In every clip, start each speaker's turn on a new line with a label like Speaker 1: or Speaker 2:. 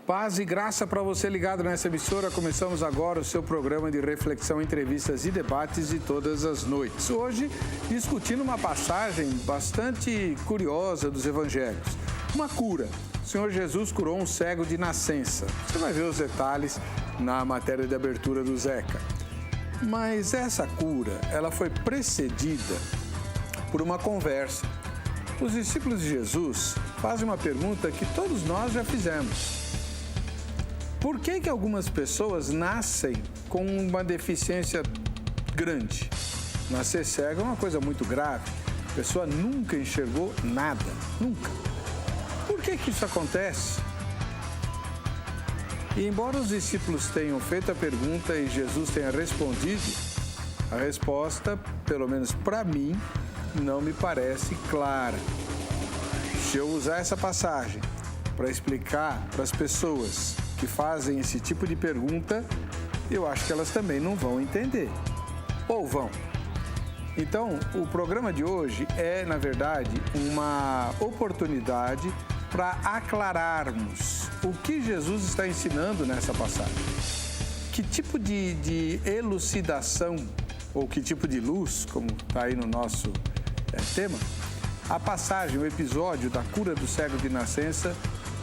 Speaker 1: Paz e graça para você ligado nessa emissora. Começamos agora o seu programa de reflexão, entrevistas e debates de todas as noites. Hoje, discutindo uma passagem bastante curiosa dos evangelhos. Uma cura. O Senhor Jesus curou um cego de nascença. Você vai ver os detalhes na matéria de abertura do Zeca. Mas essa cura, ela foi precedida por uma conversa. Os discípulos de Jesus fazem uma pergunta que todos nós já fizemos. Por que algumas pessoas nascem com uma deficiência grande? Nascer cego é uma coisa muito grave. A pessoa nunca enxergou nada, nunca. Por que isso acontece? E embora os discípulos tenham feito a pergunta e Jesus tenha respondido, a resposta, pelo menos para mim, não me parece clara. Se eu usar essa passagem para explicar para as pessoas que fazem esse tipo de pergunta, eu acho que elas também não vão entender. Ou vão? Então, o programa de hoje é, na verdade, uma oportunidade para aclararmos o que Jesus está ensinando nessa passagem. Que tipo de elucidação, ou que tipo de luz, como está aí no nosso tema, a passagem, o episódio da cura do cego de nascença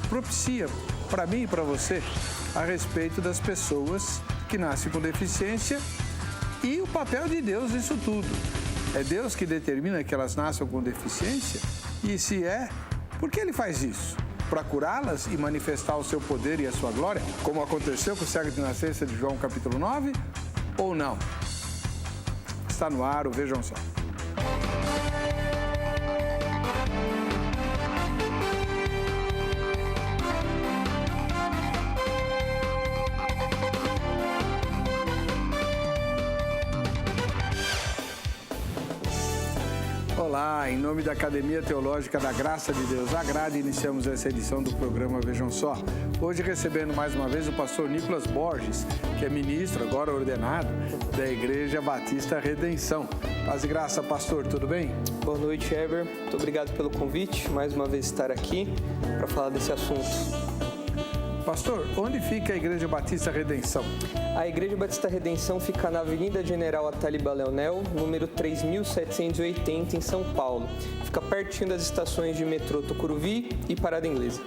Speaker 1: propicia para mim e para você a respeito das pessoas que nascem com deficiência e o papel de Deus nisso tudo. É Deus que determina que elas nasçam com deficiência? E se é, por que Ele faz isso? Para curá-las e manifestar o seu poder e a sua glória, como aconteceu com o cego de nascença de João capítulo 9? Ou não? Está no ar, vejam só. Olá, em nome da Academia Teológica da Graça de Deus, a Grade, iniciamos essa edição do programa Vejam Só. Hoje recebendo mais uma vez o pastor Nicolas Borges, que é ministro, agora ordenado, da Igreja Batista Redenção. Paz e graça, pastor, tudo bem?
Speaker 2: Boa noite, Heber. Muito obrigado pelo convite, mais uma vez estar aqui para falar desse assunto.
Speaker 1: Pastor, onde fica a Igreja Batista Redenção?
Speaker 2: A Igreja Batista Redenção fica na Avenida General Ataliba Leonel, número 3780, em São Paulo. Fica pertinho das estações de metrô Tucuruvi e Parada Inglesa.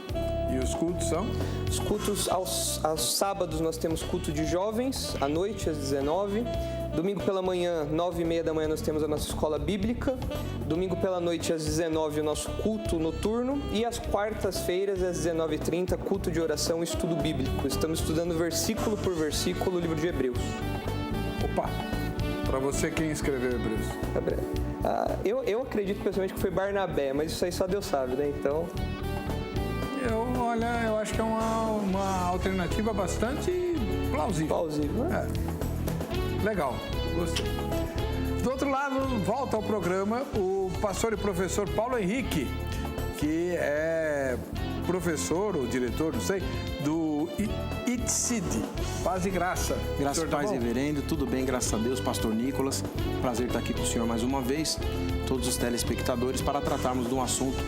Speaker 1: E os cultos são?
Speaker 2: Os cultos aos sábados nós temos culto de jovens, à noite às 19h. Domingo pela manhã, 9h30 da manhã, nós temos a nossa escola bíblica. Domingo pela noite, às 19h, o nosso culto noturno. E às quartas-feiras, às 19h30, culto de oração e estudo bíblico. Estamos estudando versículo por versículo o livro de Hebreus.
Speaker 1: Opa! Para você, quem escreveu Hebreus?
Speaker 2: Eu acredito pessoalmente que foi Barnabé, mas isso aí só Deus sabe, né? Então...
Speaker 1: Eu acho que é uma alternativa bastante plausível.
Speaker 2: Plausível, né?
Speaker 1: Legal, gostei. Do outro lado, volta ao programa o pastor e professor Paulo Henrique, que é professor ou diretor, não sei, do ITCID. Paz e graça.
Speaker 3: Graças a Paz, reverendo. Tudo bem, graças a Deus, pastor Nicolas. Prazer estar aqui com o senhor mais uma vez, todos os telespectadores, para tratarmos de um assunto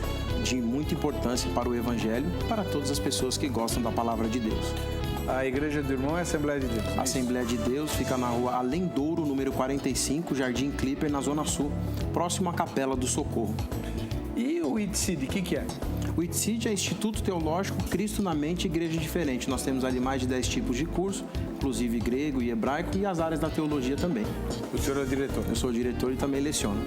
Speaker 3: de muita importância para o Evangelho e para todas as pessoas que gostam da palavra de Deus.
Speaker 1: A Igreja do Irmão é a Assembleia de Deus.
Speaker 3: A Assembleia de Deus fica na rua Além Douro, número 45, Jardim Clipper, na Zona Sul, próximo à Capela do Socorro.
Speaker 1: E o ITCID, o que é?
Speaker 3: O ITCID é Instituto Teológico Cristo na Mente Igreja Diferente. Nós temos ali mais de 10 tipos de curso, inclusive grego e hebraico, e as áreas da teologia também.
Speaker 1: O senhor é o diretor?
Speaker 3: Eu sou o diretor e também leciono.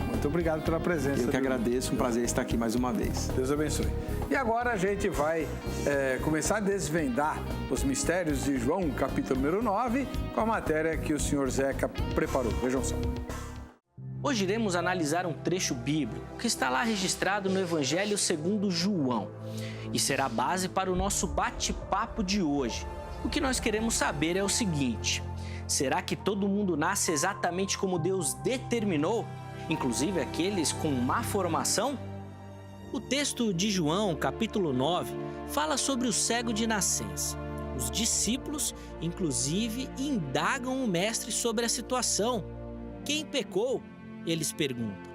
Speaker 1: Muito obrigado pela presença.
Speaker 3: Eu que agradeço, um prazer estar aqui mais uma vez.
Speaker 1: Deus abençoe. E agora a gente vai começar a desvendar os mistérios de João, capítulo número 9, com a matéria que o senhor Zeca preparou. Vejam só.
Speaker 4: Hoje iremos analisar um trecho bíblico que está lá registrado no Evangelho segundo João e será a base para o nosso bate-papo de hoje. O que nós queremos saber é o seguinte: será que todo mundo nasce exatamente como Deus determinou? Inclusive aqueles com má formação? O texto de João, capítulo 9, fala sobre o cego de nascença. Os discípulos, inclusive, indagam o mestre sobre a situação. Quem pecou? Eles perguntam.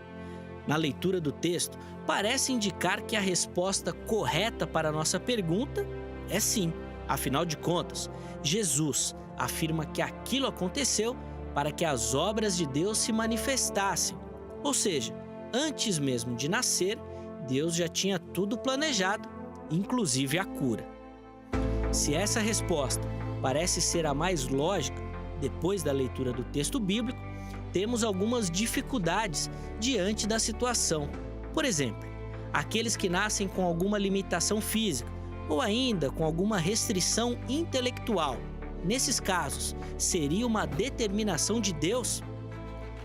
Speaker 4: Na leitura do texto, parece indicar que a resposta correta para a nossa pergunta é sim. Afinal de contas, Jesus afirma que aquilo aconteceu para que as obras de Deus se manifestassem. Ou seja, antes mesmo de nascer, Deus já tinha tudo planejado, inclusive a cura. Se essa resposta parece ser a mais lógica, depois da leitura do texto bíblico, temos algumas dificuldades diante da situação. Por exemplo, aqueles que nascem com alguma limitação física ou ainda com alguma restrição intelectual. Nesses casos, seria uma determinação de Deus?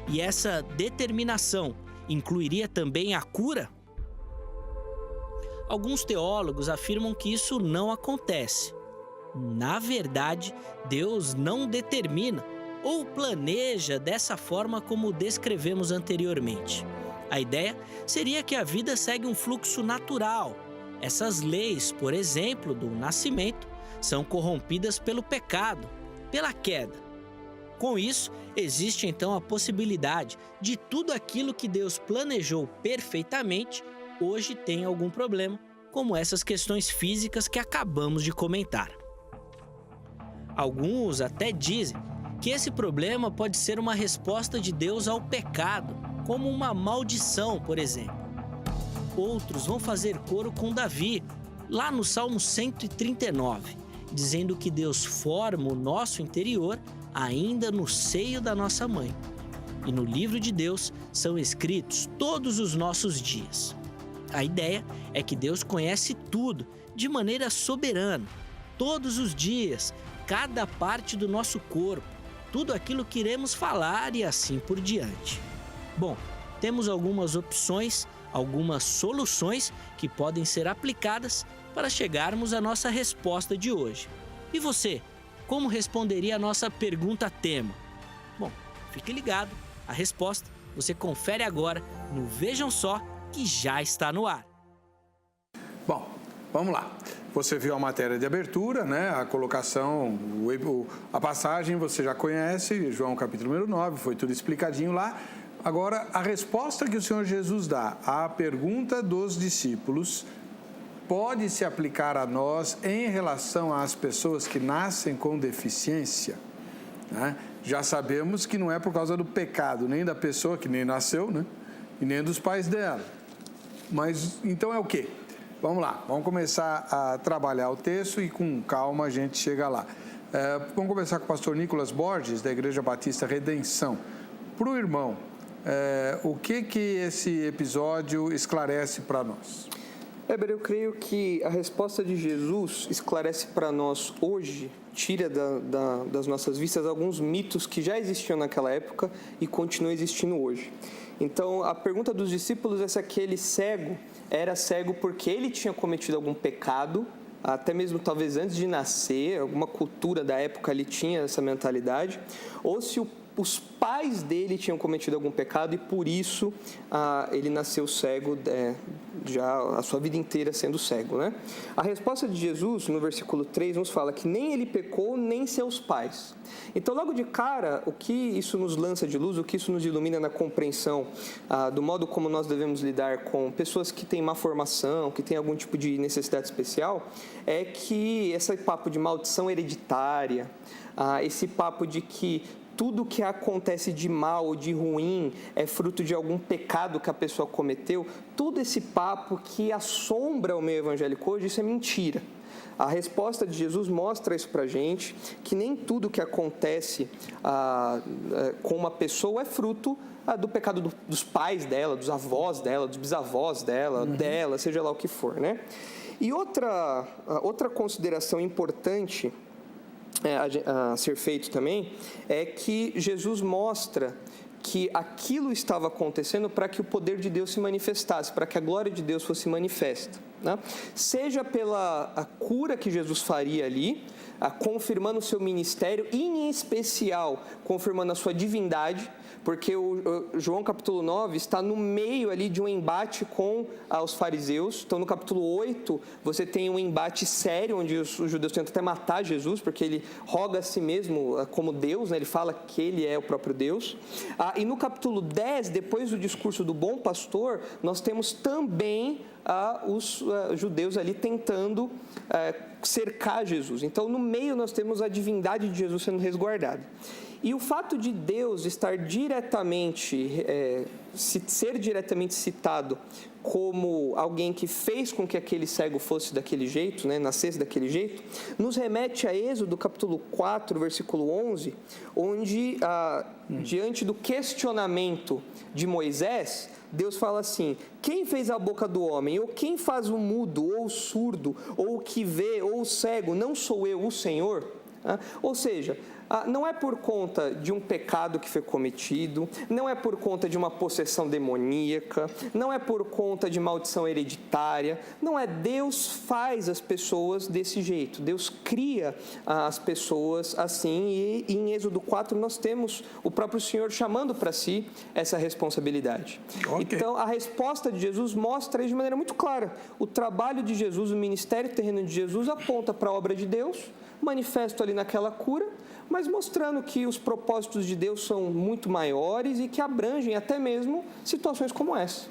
Speaker 4: E essa determinação incluiria também a cura? Alguns teólogos afirmam que isso não acontece. Na verdade, Deus não determina ou planeja dessa forma como descrevemos anteriormente. A ideia seria que a vida segue um fluxo natural. Essas leis, por exemplo, do nascimento, são corrompidas pelo pecado, pela queda. Com isso, existe então a possibilidade de tudo aquilo que Deus planejou perfeitamente hoje tem algum problema, como essas questões físicas que acabamos de comentar. Alguns até dizem que esse problema pode ser uma resposta de Deus ao pecado, como uma maldição, por exemplo. Outros vão fazer coro com Davi, lá no Salmo 139, dizendo que Deus forma o nosso interior ainda no seio da nossa mãe. E no livro de Deus são escritos todos os nossos dias. A ideia é que Deus conhece tudo de maneira soberana, todos os dias, cada parte do nosso corpo, tudo aquilo que iremos falar e assim por diante. Bom, temos algumas opções, algumas soluções que podem ser aplicadas para chegarmos à nossa resposta de hoje. E você, como responderia a nossa pergunta tema? Bom, fique ligado, a resposta você confere agora no Vejam Só, que já está no ar.
Speaker 1: Bom, vamos lá. Você viu a matéria de abertura, né? A colocação, a passagem você já conhece, João capítulo número 9, foi tudo explicadinho lá. Agora, a resposta que o Senhor Jesus dá à pergunta dos discípulos pode se aplicar a nós em relação às pessoas que nascem com deficiência, né? Já sabemos que não é por causa do pecado, nem da pessoa que nem nasceu, né? E nem dos pais dela. Mas então é o quê? Vamos lá, vamos começar a trabalhar o texto e com calma a gente chega lá. Vamos começar com o pastor Nicolas Borges, da Igreja Batista Redenção. Para o irmão, o que esse episódio esclarece para nós?
Speaker 2: Heber, eu creio que a resposta de Jesus esclarece para nós hoje, tira das nossas vistas alguns mitos que já existiam naquela época e continuam existindo hoje. Então, a pergunta dos discípulos é se aquele cego era cego porque ele tinha cometido algum pecado, até mesmo talvez antes de nascer, alguma cultura da época ali tinha essa mentalidade, ou se os pais dele tinham cometido algum pecado e por isso ele nasceu cego, já a sua vida inteira sendo cego, né? A resposta de Jesus, no versículo 3, nos fala que nem ele pecou, nem seus pais. Então, logo de cara, o que isso nos lança de luz, o que isso nos ilumina na compreensão do modo como nós devemos lidar com pessoas que têm má formação, que têm algum tipo de necessidade especial, é que esse papo de maldição hereditária, esse papo de que tudo que acontece de mal ou de ruim é fruto de algum pecado que a pessoa cometeu, todo esse papo que assombra o meio evangélico hoje, isso é mentira. A resposta de Jesus mostra isso pra gente, que nem tudo que acontece com uma pessoa é fruto do pecado dos pais dela, dos avós dela, dos bisavós dela, dela, seja lá o que for, né? E outra consideração importante a ser feito também é que Jesus mostra que aquilo estava acontecendo para que o poder de Deus se manifestasse, para que a glória de Deus fosse manifesta, né? Seja pela cura que Jesus faria ali, confirmando o seu ministério e, em especial, confirmando a sua divindade, porque o João capítulo 9 está no meio ali de um embate com os fariseus. Então no capítulo 8 você tem um embate sério, onde os judeus tentam até matar Jesus, porque ele roga a si mesmo como Deus, né? Ele fala que ele é o próprio Deus. E no capítulo 10, depois do discurso do bom pastor, nós temos também os judeus ali tentando cercar Jesus. Então no meio nós temos a divindade de Jesus sendo resguardada. E o fato de Deus estar diretamente, ser diretamente citado como alguém que fez com que aquele cego fosse daquele jeito, né, nascesse daquele jeito, nos remete a Êxodo capítulo 4, versículo 11, onde, diante do questionamento de Moisés, Deus fala assim: quem fez a boca do homem? Ou quem faz o mudo, ou o surdo, ou o que vê, ou o cego? Não sou eu, o Senhor? Ou seja, não é por conta de um pecado que foi cometido, não é por conta de uma possessão demoníaca, não é por conta de maldição hereditária, não é. Deus faz as pessoas desse jeito, Deus cria as pessoas assim, e em Êxodo 4 nós temos o próprio Senhor chamando para si essa responsabilidade. Okay. Então a resposta de Jesus mostra de maneira muito clara: o trabalho de Jesus, o ministério terreno de Jesus aponta para a obra de Deus, manifesto ali naquela cura, mas mostrando que os propósitos de Deus são muito maiores e que abrangem até mesmo situações como essa.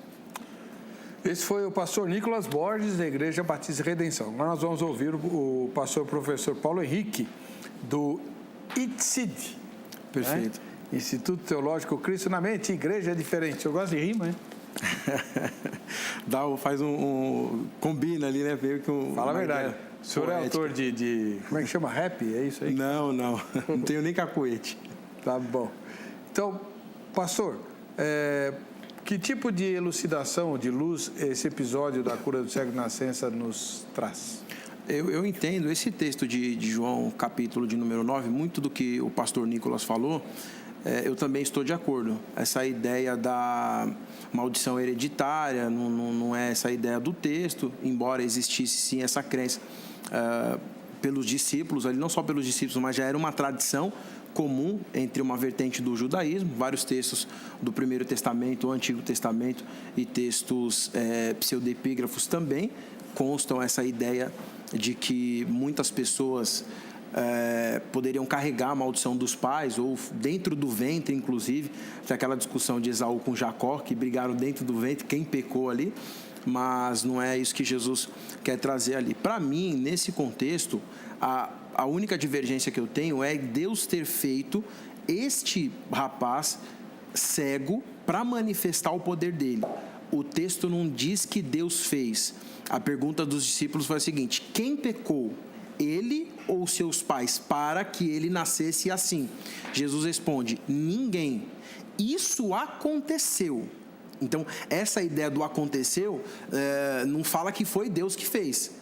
Speaker 1: Esse foi o pastor Nicolas Borges, da Igreja Batista Redenção. Agora nós vamos ouvir o pastor professor Paulo Henrique, do ITCID.
Speaker 3: Perfeito.
Speaker 1: Né? Instituto Teológico Cristo na Mente, Igreja Diferente. Eu gosto de rima, hein?
Speaker 3: Combina ali, né?
Speaker 1: Fala a verdade. O senhor é autor de como é que chama? Rap? É isso aí?
Speaker 3: Não tenho nem cacuete.
Speaker 1: Tá bom. Então, pastor, que tipo de elucidação, de luz, esse episódio da cura do cego de nascença nos traz?
Speaker 3: Eu entendo esse texto de João, capítulo de número 9, muito do que o pastor Nicolas falou, eu também estou de acordo. Essa ideia da maldição hereditária não é essa ideia do texto, embora existisse sim essa crença pelos discípulos, ali, não só pelos discípulos, mas já era uma tradição comum entre uma vertente do judaísmo. Vários textos do Primeiro Testamento, o Antigo Testamento e textos pseudepígrafos também constam essa ideia de que muitas pessoas poderiam carregar a maldição dos pais, ou dentro do ventre, inclusive. Tem aquela discussão de Esaú com Jacó, que brigaram dentro do ventre, quem pecou ali, mas não é isso que Jesus quer trazer ali. Para mim, nesse contexto, a única divergência que eu tenho é Deus ter feito este rapaz cego para manifestar o poder dele. O texto não diz que Deus fez. A pergunta dos discípulos foi a seguinte: quem pecou? Ele ou seus pais, para que ele nascesse assim? Jesus responde: ninguém. Isso aconteceu. Então, essa ideia do aconteceu não fala que foi Deus que fez.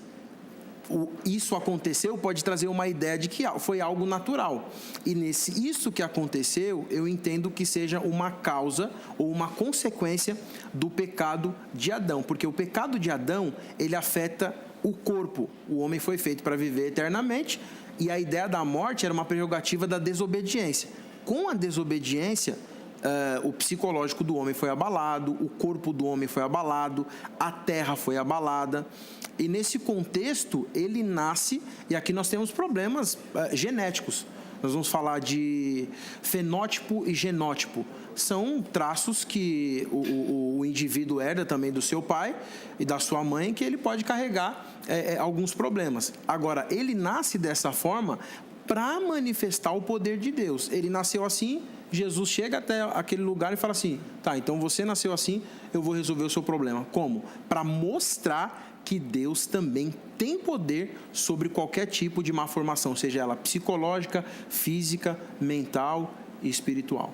Speaker 3: Isso aconteceu pode trazer uma ideia de que foi algo natural. E isso que aconteceu, eu entendo que seja uma causa ou uma consequência do pecado de Adão. Porque o pecado de Adão, ele afeta o corpo. O homem foi feito para viver eternamente, e a ideia da morte era uma prerrogativa da desobediência. Com a desobediência, o psicológico do homem foi abalado, o corpo do homem foi abalado, a terra foi abalada. E nesse contexto, ele nasce, e aqui nós temos problemas genéticos. Nós vamos falar de fenótipo e genótipo. São traços que o indivíduo herda também do seu pai e da sua mãe, que ele pode carregar alguns problemas. Agora, ele nasce dessa forma para manifestar o poder de Deus. Ele nasceu assim, Jesus chega até aquele lugar e fala assim: tá, então você nasceu assim, eu vou resolver o seu problema. Como? Para mostrar que Deus também tem poder sobre qualquer tipo de malformação, seja ela psicológica, física, mental e espiritual.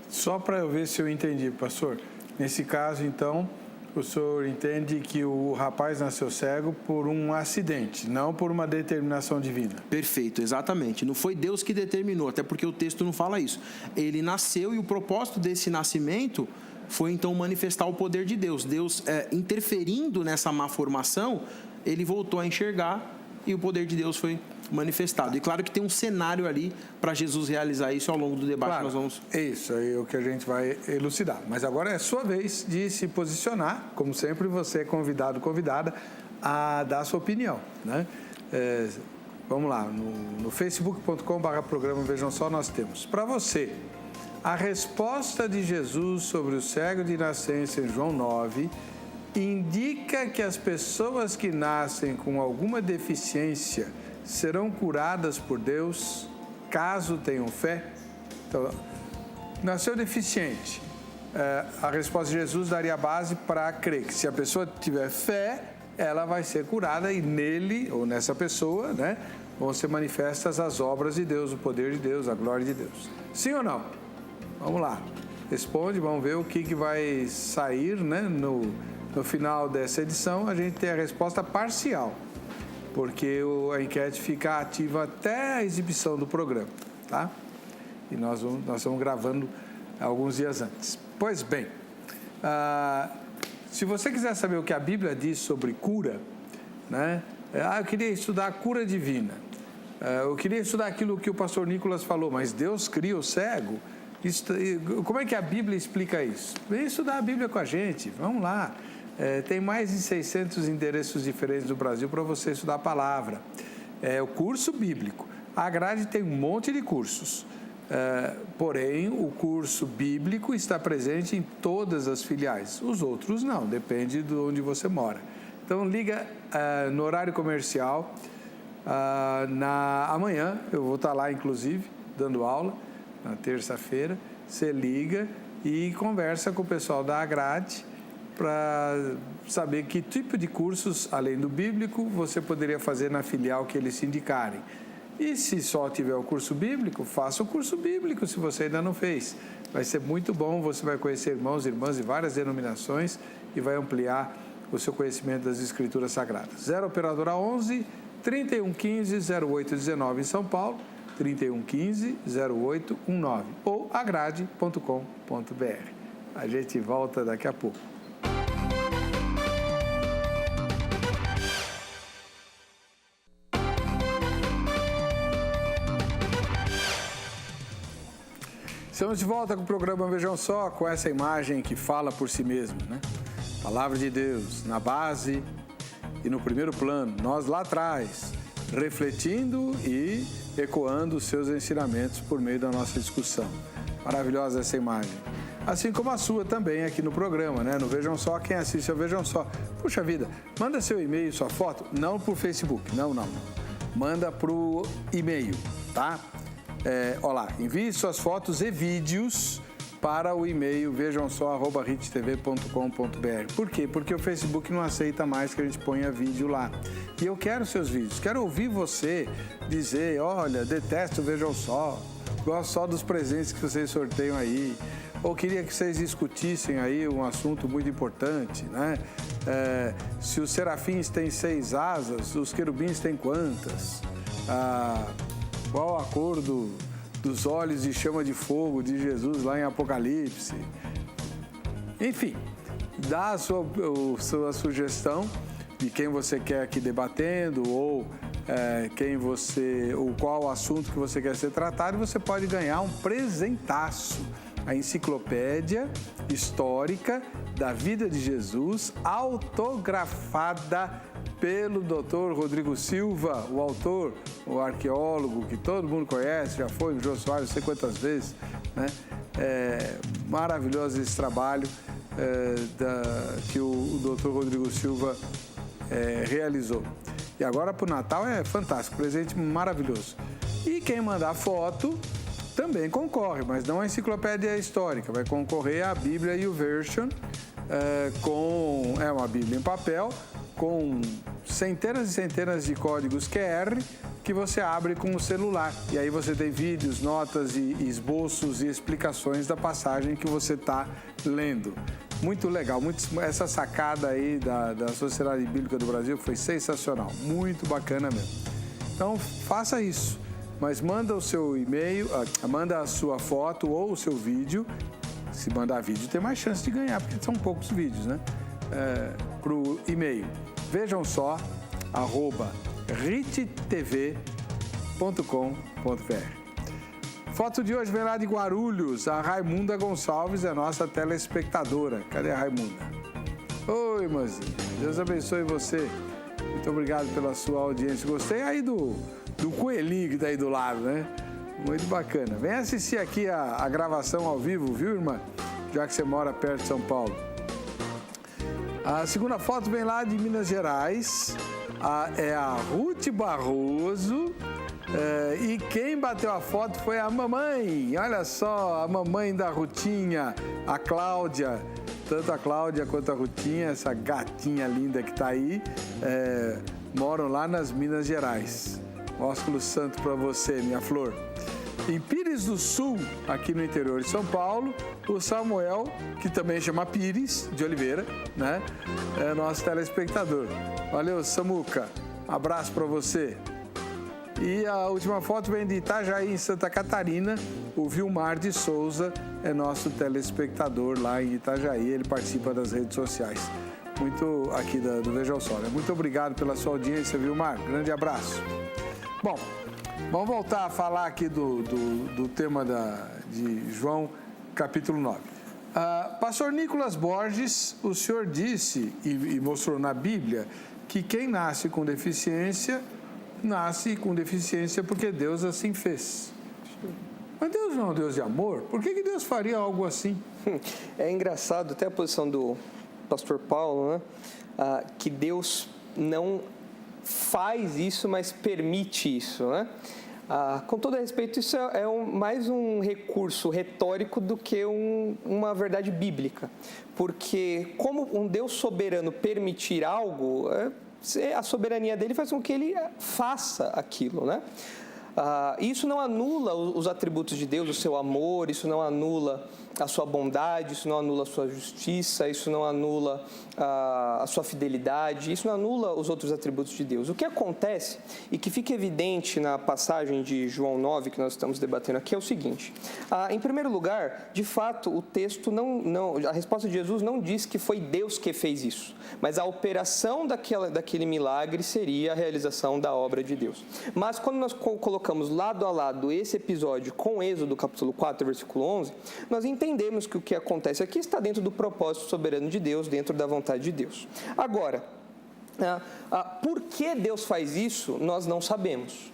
Speaker 1: Só para eu ver se eu entendi, pastor. Nesse caso, então, o senhor entende que o rapaz nasceu cego por um acidente, não por uma determinação divina.
Speaker 3: Perfeito, exatamente. Não foi Deus que determinou, até porque o texto não fala isso. Ele nasceu, e o propósito desse nascimento foi então manifestar o poder de Deus. Deus, interferindo nessa má formação, ele voltou a enxergar, e o poder de Deus foi manifestado. E claro que tem um cenário ali para Jesus realizar isso ao longo do debate.
Speaker 1: Claro,
Speaker 3: nós vamos...
Speaker 1: isso aí é o que a gente vai elucidar. Mas agora é sua vez de se posicionar. Como sempre, você é convidado, convidada a dar a sua opinião, né? Vamos lá, no facebook.com/programa Vejam Só, nós temos para você a resposta de Jesus sobre o cego de nascença em João 9 indica que as pessoas que nascem com alguma deficiência serão curadas por Deus caso tenham fé. Então, nasceu deficiente, a resposta de Jesus daria base para crer que se a pessoa tiver fé, ela vai ser curada e nele, ou nessa pessoa, né, vão ser manifestas as obras de Deus, o poder de Deus, a glória de Deus. Sim ou não? Vamos lá. Responde, vamos ver o que vai sair, né, no final dessa edição. A gente tem a resposta parcial, porque a enquete fica ativa até a exibição do programa, tá? E nós estamos gravando alguns dias antes. Pois bem, se você quiser saber o que a Bíblia diz sobre cura, né? Eu queria estudar a cura divina. Eu queria estudar aquilo que o pastor Nicolas falou, mas Deus cria o cego. Como é que a Bíblia explica isso? Vem estudar a Bíblia com a gente, vamos lá. Tem mais de 600 endereços diferentes do Brasil para você estudar a palavra. O curso bíblico. A grade tem um monte de cursos. Porém, o curso bíblico está presente em todas as filiais. Os outros não, depende de onde você mora. Então, liga no horário comercial. Amanhã, eu vou estar lá, inclusive, dando aula, na terça-feira. Você liga e conversa com o pessoal da grade para saber que tipo de cursos, além do bíblico, você poderia fazer na filial que eles se indicarem. E se só tiver o curso bíblico, faça o curso bíblico se você ainda não fez. Vai ser muito bom, você vai conhecer irmãos e irmãs de várias denominações e vai ampliar o seu conhecimento das Escrituras Sagradas. 0 Operadora 11 3115 0819 em São Paulo, 3115 0819 ou agrade.com.br. A gente volta daqui a pouco. Estamos de volta com o programa Vejam Só, com essa imagem que fala por si mesma, né? Palavra de Deus na base e no primeiro plano, nós lá atrás, refletindo e ecoando os seus ensinamentos por meio da nossa discussão. Maravilhosa essa imagem. Assim como a sua também aqui no programa, né? No Vejam Só, quem assiste ao Vejam Só. Puxa vida, manda seu e-mail, sua foto, não por Facebook, não. Manda pro e-mail, tá? Olá, envie suas fotos e vídeos para o e-mail vejamsó@rittv.com.br. Por quê? Porque o Facebook não aceita mais que a gente ponha vídeo lá. E eu quero seus vídeos, quero ouvir você dizer, olha, detesto o Vejam Só, gosto só dos presentes que vocês sorteiam aí, ou queria que vocês discutissem aí um assunto muito importante, né? Se os serafins têm 6 asas, os querubins têm quantas? Qual a cor dos olhos de chama de fogo de Jesus lá em Apocalipse? Enfim, dá a sua sugestão de quem você quer aqui debatendo ou qual assunto que você quer ser tratado, e você pode ganhar um presentaço. A enciclopédia histórica da vida de Jesus, autografada pelo Dr. Rodrigo Silva, o autor, o arqueólogo que todo mundo conhece, já foi no Jô Soares não sei quantas vezes, né? Maravilhoso esse trabalho que o Dr. Rodrigo Silva realizou. E agora para o Natal é fantástico, presente maravilhoso. E quem mandar foto também concorre, mas não a enciclopédia histórica, vai concorrer a Bíblia YouVersion, uma Bíblia em papel, com centenas e centenas de códigos QR que você abre com o celular. E aí você tem vídeos, notas e esboços e explicações da passagem que você está lendo. Muito legal, essa sacada aí da Sociedade Bíblica do Brasil foi sensacional, muito bacana mesmo. Então faça isso, mas manda o seu e-mail, manda a sua foto ou o seu vídeo. Se mandar vídeo tem mais chance de ganhar, porque são poucos vídeos, né? Para o e-mail vejam só @rittv.com.br. Foto de hoje vem lá de Guarulhos. A Raimunda Gonçalves é nossa telespectadora. Cadê a Raimunda? Oi, irmãzinha. Deus abençoe você. Muito obrigado pela sua audiência. Gostei aí do coelhinho que tá aí do lado, né? Muito bacana. Vem assistir aqui a gravação ao vivo, viu, irmã? Já que você mora perto de São Paulo. A segunda foto vem lá de Minas Gerais. É a Ruth Barroso. E quem bateu a foto foi a mamãe. Olha só, a mamãe da Rutinha, a Cláudia. Tanto a Cláudia quanto a Rutinha, essa gatinha linda que tá aí, moram lá nas Minas Gerais. Ósculo santo para você, minha flor. Em Pires do Sul, aqui no interior de São Paulo, o Samuel, que também chama Pires de Oliveira, né? É nosso telespectador. Valeu, Samuca. Abraço para você. E a última foto vem de Itajaí, em Santa Catarina. O Vilmar de Souza é nosso telespectador lá em Itajaí. Ele participa das redes sociais. Muito aqui do Veja ao Sol. Muito obrigado pela sua audiência, Vilmar. Grande abraço. Bom, vamos voltar a falar aqui do tema de João, capítulo 9. Pastor Nicolas Borges, o senhor disse e mostrou na Bíblia que quem nasce com deficiência porque Deus assim fez. Mas Deus não é um Deus de amor? Por que Deus faria algo assim?
Speaker 2: É engraçado, até a posição do pastor Paulo, né? Que Deus não faz isso, mas permite isso, né? Com todo respeito, isso é mais um recurso retórico do que uma verdade bíblica. Porque como um Deus soberano permitir algo, a soberania dele faz com que ele faça aquilo, né? Isso não anula os atributos de Deus, o seu amor, isso não anula a sua bondade, isso não anula a sua justiça, isso não anula a sua fidelidade, isso não anula os outros atributos de Deus. O que acontece, e que fica evidente na passagem de João 9, que nós estamos debatendo aqui, é o seguinte. Em primeiro lugar, de fato, o texto a resposta de Jesus não diz que foi Deus que fez isso, mas a operação daquele milagre seria a realização da obra de Deus. Mas quando nós colocamos lado a lado esse episódio com Êxodo, capítulo 4, versículo 11, nós entendemos que o que acontece aqui está dentro do propósito soberano de Deus, dentro da vontade de Deus. Agora, por que Deus faz isso, nós não sabemos.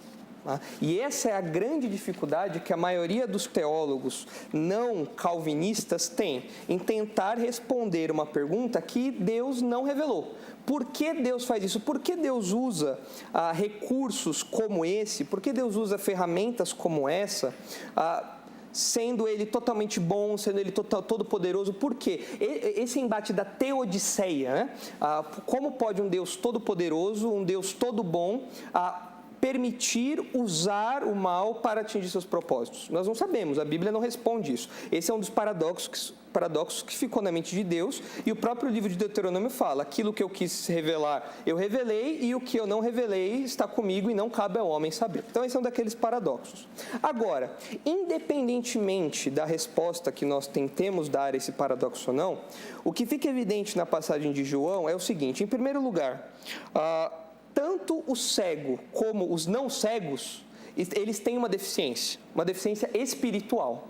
Speaker 2: E essa é a grande dificuldade que a maioria dos teólogos não calvinistas tem em tentar responder uma pergunta que Deus não revelou. Por que Deus faz isso? Por que Deus usa recursos como esse? Por que Deus usa ferramentas como essa? Sendo ele totalmente bom, sendo ele todo poderoso, por quê? Esse embate da teodiceia, né? Como pode um Deus todo poderoso, um Deus todo bom, permitir usar o mal para atingir seus propósitos? Nós não sabemos, a Bíblia não responde isso. Esse é um dos paradoxos que ficou na mente de Deus, e o próprio livro de Deuteronômio fala: aquilo que eu quis revelar, eu revelei, e o que eu não revelei está comigo e não cabe ao homem saber. Então, esse é um daqueles paradoxos. Agora, independentemente da resposta que nós tentemos dar a esse paradoxo ou não, o que fica evidente na passagem de João é o seguinte: em primeiro lugar, tanto o cego como os não cegos, eles têm uma deficiência espiritual.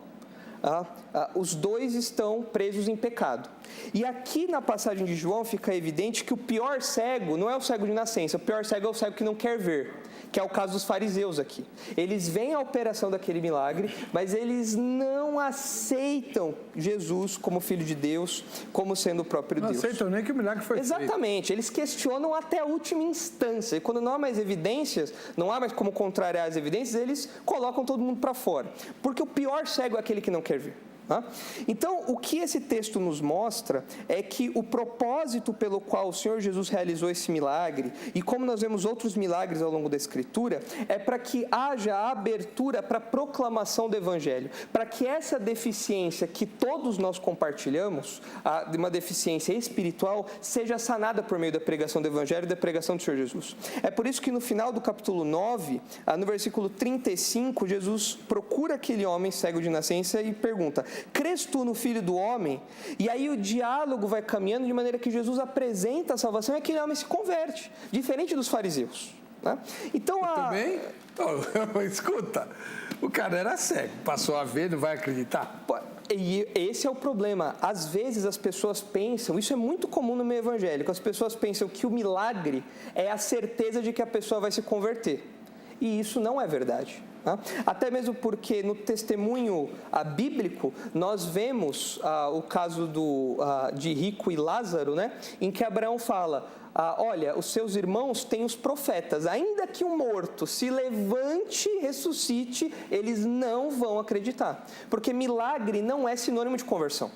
Speaker 2: Os dois estão presos em pecado. E aqui na passagem de João fica evidente que o pior cego não é o cego de nascença, o pior cego é o cego que não quer ver, que é o caso dos fariseus aqui. Eles veem a operação daquele milagre, mas eles não aceitam Jesus como Filho de Deus, como sendo o próprio Deus.
Speaker 1: Não aceitam nem que o milagre foi feito.
Speaker 2: Exatamente, eles questionam até a última instância. E quando não há mais evidências, não há mais como contrariar as evidências, eles colocam todo mundo para fora. Porque o pior cego é aquele que não quer ver. Então, o que esse texto nos mostra é que o propósito pelo qual o Senhor Jesus realizou esse milagre, e como nós vemos outros milagres ao longo da Escritura, é para que haja abertura para a proclamação do Evangelho, para que essa deficiência que todos nós compartilhamos, de uma deficiência espiritual, seja sanada por meio da pregação do Evangelho e da pregação do Senhor Jesus. É por isso que no final do capítulo 9, no versículo 35, Jesus procura aquele homem cego de nascença e pergunta: crês tu no Filho do Homem? E aí o diálogo vai caminhando de maneira que Jesus apresenta a salvação e aquele homem se converte, diferente dos fariseus. Né? Então,
Speaker 1: Também? Escuta, o cara era cego, passou a ver, não vai acreditar?
Speaker 2: E esse é o problema. Às vezes as pessoas pensam, isso é muito comum no meio evangélico, as pessoas pensam que o milagre é a certeza de que a pessoa vai se converter. E isso não é verdade. Né? Até mesmo porque no testemunho bíblico nós vemos o caso de Rico e Lázaro, né? Em que Abraão fala, olha, os seus irmãos têm os profetas, ainda que um morto se levante e ressuscite, eles não vão acreditar, porque milagre não é sinônimo de conversão.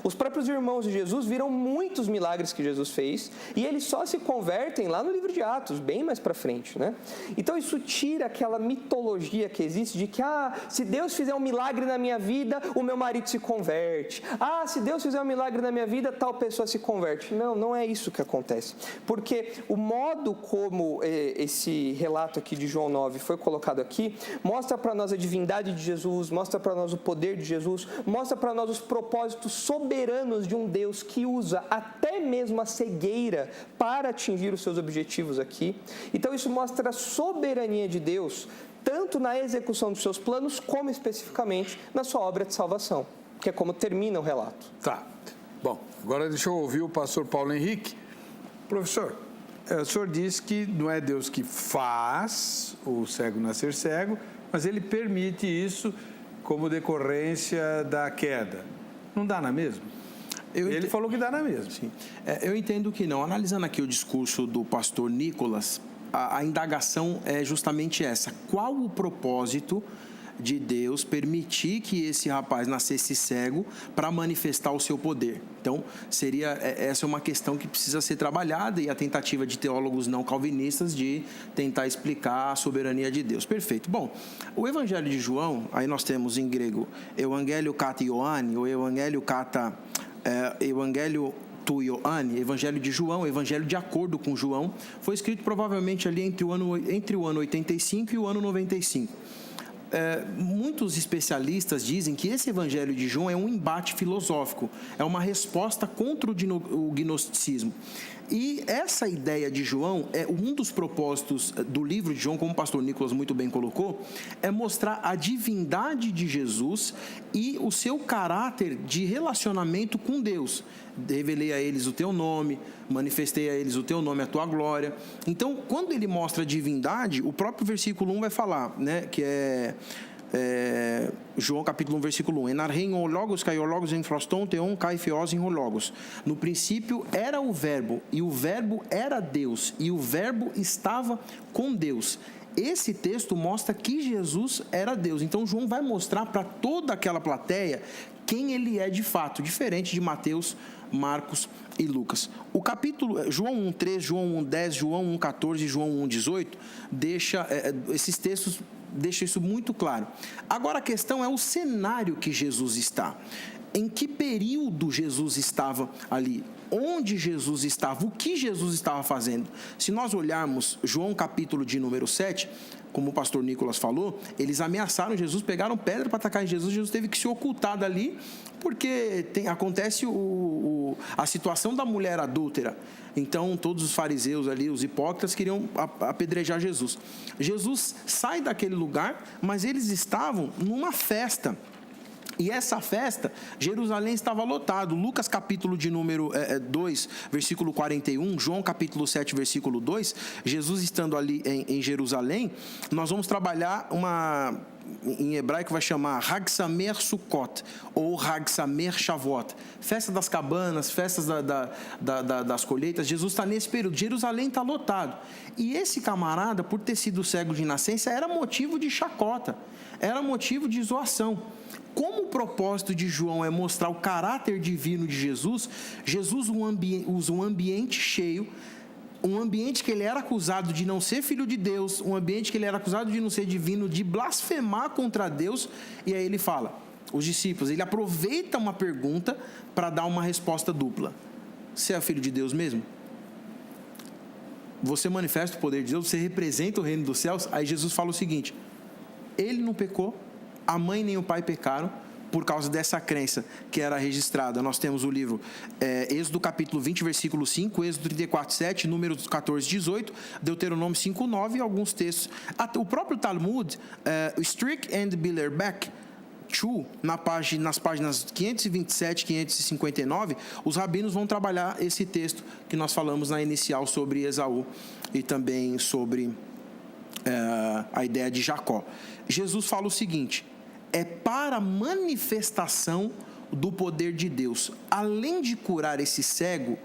Speaker 2: Os próprios irmãos de Jesus viram muitos milagres que Jesus fez e eles só se convertem lá no livro de Atos, bem mais para frente, né? Então isso tira aquela mitologia que existe de que, se Deus fizer um milagre na minha vida, o meu marido se converte. Se Deus fizer um milagre na minha vida, tal pessoa se converte. Não, não é isso que acontece. Porque o modo como esse relato aqui de João 9 foi colocado aqui, mostra para nós a divindade de Jesus, mostra para nós o poder de Jesus, mostra para nós os propósitos soberanos de um Deus que usa até mesmo a cegueira para atingir os seus objetivos aqui. Então isso mostra a soberania de Deus, tanto na execução dos seus planos, como especificamente na sua obra de salvação, que é como termina o relato.
Speaker 1: Tá. Bom, agora deixa eu ouvir o pastor Paulo Henrique. Professor, o senhor disse que não é Deus que faz o cego nascer cego, mas ele permite isso como decorrência da queda. Não dá na mesma? Ele falou que dá na mesma.
Speaker 3: Sim. Eu entendo que não. Analisando aqui o discurso do pastor Nicolas, a indagação é justamente essa. Qual o propósito de Deus permitir que esse rapaz nascesse cego para manifestar o seu poder? Então, essa é uma questão que precisa ser trabalhada e a tentativa de teólogos não calvinistas de tentar explicar a soberania de Deus. Perfeito. Bom, o Evangelho de João, aí nós temos em grego Evangelho kata Ioane, ou Evangelho kata Evangelho tu Ioane, Evangelho de João, Evangelho de acordo com João, foi escrito provavelmente ali entre o ano 85 e o ano 95. Muitos especialistas dizem que esse Evangelho de João é um embate filosófico, é uma resposta contra o gnosticismo. E essa ideia de João, um dos propósitos do livro de João, como o pastor Nicolas muito bem colocou, é mostrar a divindade de Jesus e o seu caráter de relacionamento com Deus. Revelei a eles o teu nome, manifestei a eles o teu nome, a tua glória. Então, quando ele mostra a divindade, o próprio versículo 1 vai falar, né, que João capítulo 1, versículo 1. Enarrein o logos, kai o logos em froston, teon, kai feos em logos. No princípio era o verbo, e o verbo era Deus, e o verbo estava com Deus. Esse texto mostra que Jesus era Deus. Então, João vai mostrar para toda aquela plateia quem ele é de fato, diferente de Mateus, Marcos e Lucas. O capítulo, João 1,3, João 1,10, João 1,14 e João 1,18, esses textos deixam isso muito claro. Agora a questão é o cenário que Jesus está. Em que período Jesus estava ali? Onde Jesus estava? O que Jesus estava fazendo? Se nós olharmos João capítulo de número 7, como o pastor Nicolas falou, eles ameaçaram Jesus, pegaram pedra para atacar em Jesus, Jesus teve que se ocultar dali, porque acontece a situação da mulher adúltera. Então, todos os fariseus ali, os hipócritas, queriam apedrejar Jesus. Jesus sai daquele lugar, mas eles estavam numa festa. E essa festa, Jerusalém estava lotado. Lucas capítulo de número 2, versículo 41, João capítulo 7, versículo 2, Jesus estando ali em Jerusalém, nós vamos trabalhar em hebraico vai chamar Hag Sukkot, ou Hag Shavuot, festa das cabanas, festas das colheitas. Jesus está nesse período, Jerusalém está lotado. E esse camarada, por ter sido cego de nascença, era motivo de chacota, era motivo de zoação. Como o propósito de João é mostrar o caráter divino de Jesus, Jesus usa um ambiente cheio, um ambiente que ele era acusado de não ser filho de Deus, um ambiente que ele era acusado de não ser divino, de blasfemar contra Deus, e aí ele fala, os discípulos, ele aproveita uma pergunta para dar uma resposta dupla. Você é filho de Deus mesmo? Você manifesta o poder de Deus? Você representa o reino dos céus? Aí Jesus fala o seguinte, ele não pecou, a mãe nem o pai pecaram, por causa dessa crença que era registrada. Nós temos o livro Êxodo capítulo 20, versículo 5, Êxodo 34, 7, Números 14, 18, Deuteronômio 5, 9 e alguns textos. O próprio Talmud, Strick and Billerbeck, nas páginas 527 e 559, os rabinos vão trabalhar esse texto que nós falamos na inicial sobre Esaú e também sobre a ideia de Jacó. Jesus fala o seguinte: é para a manifestação do poder de Deus. Além de curar esse cego,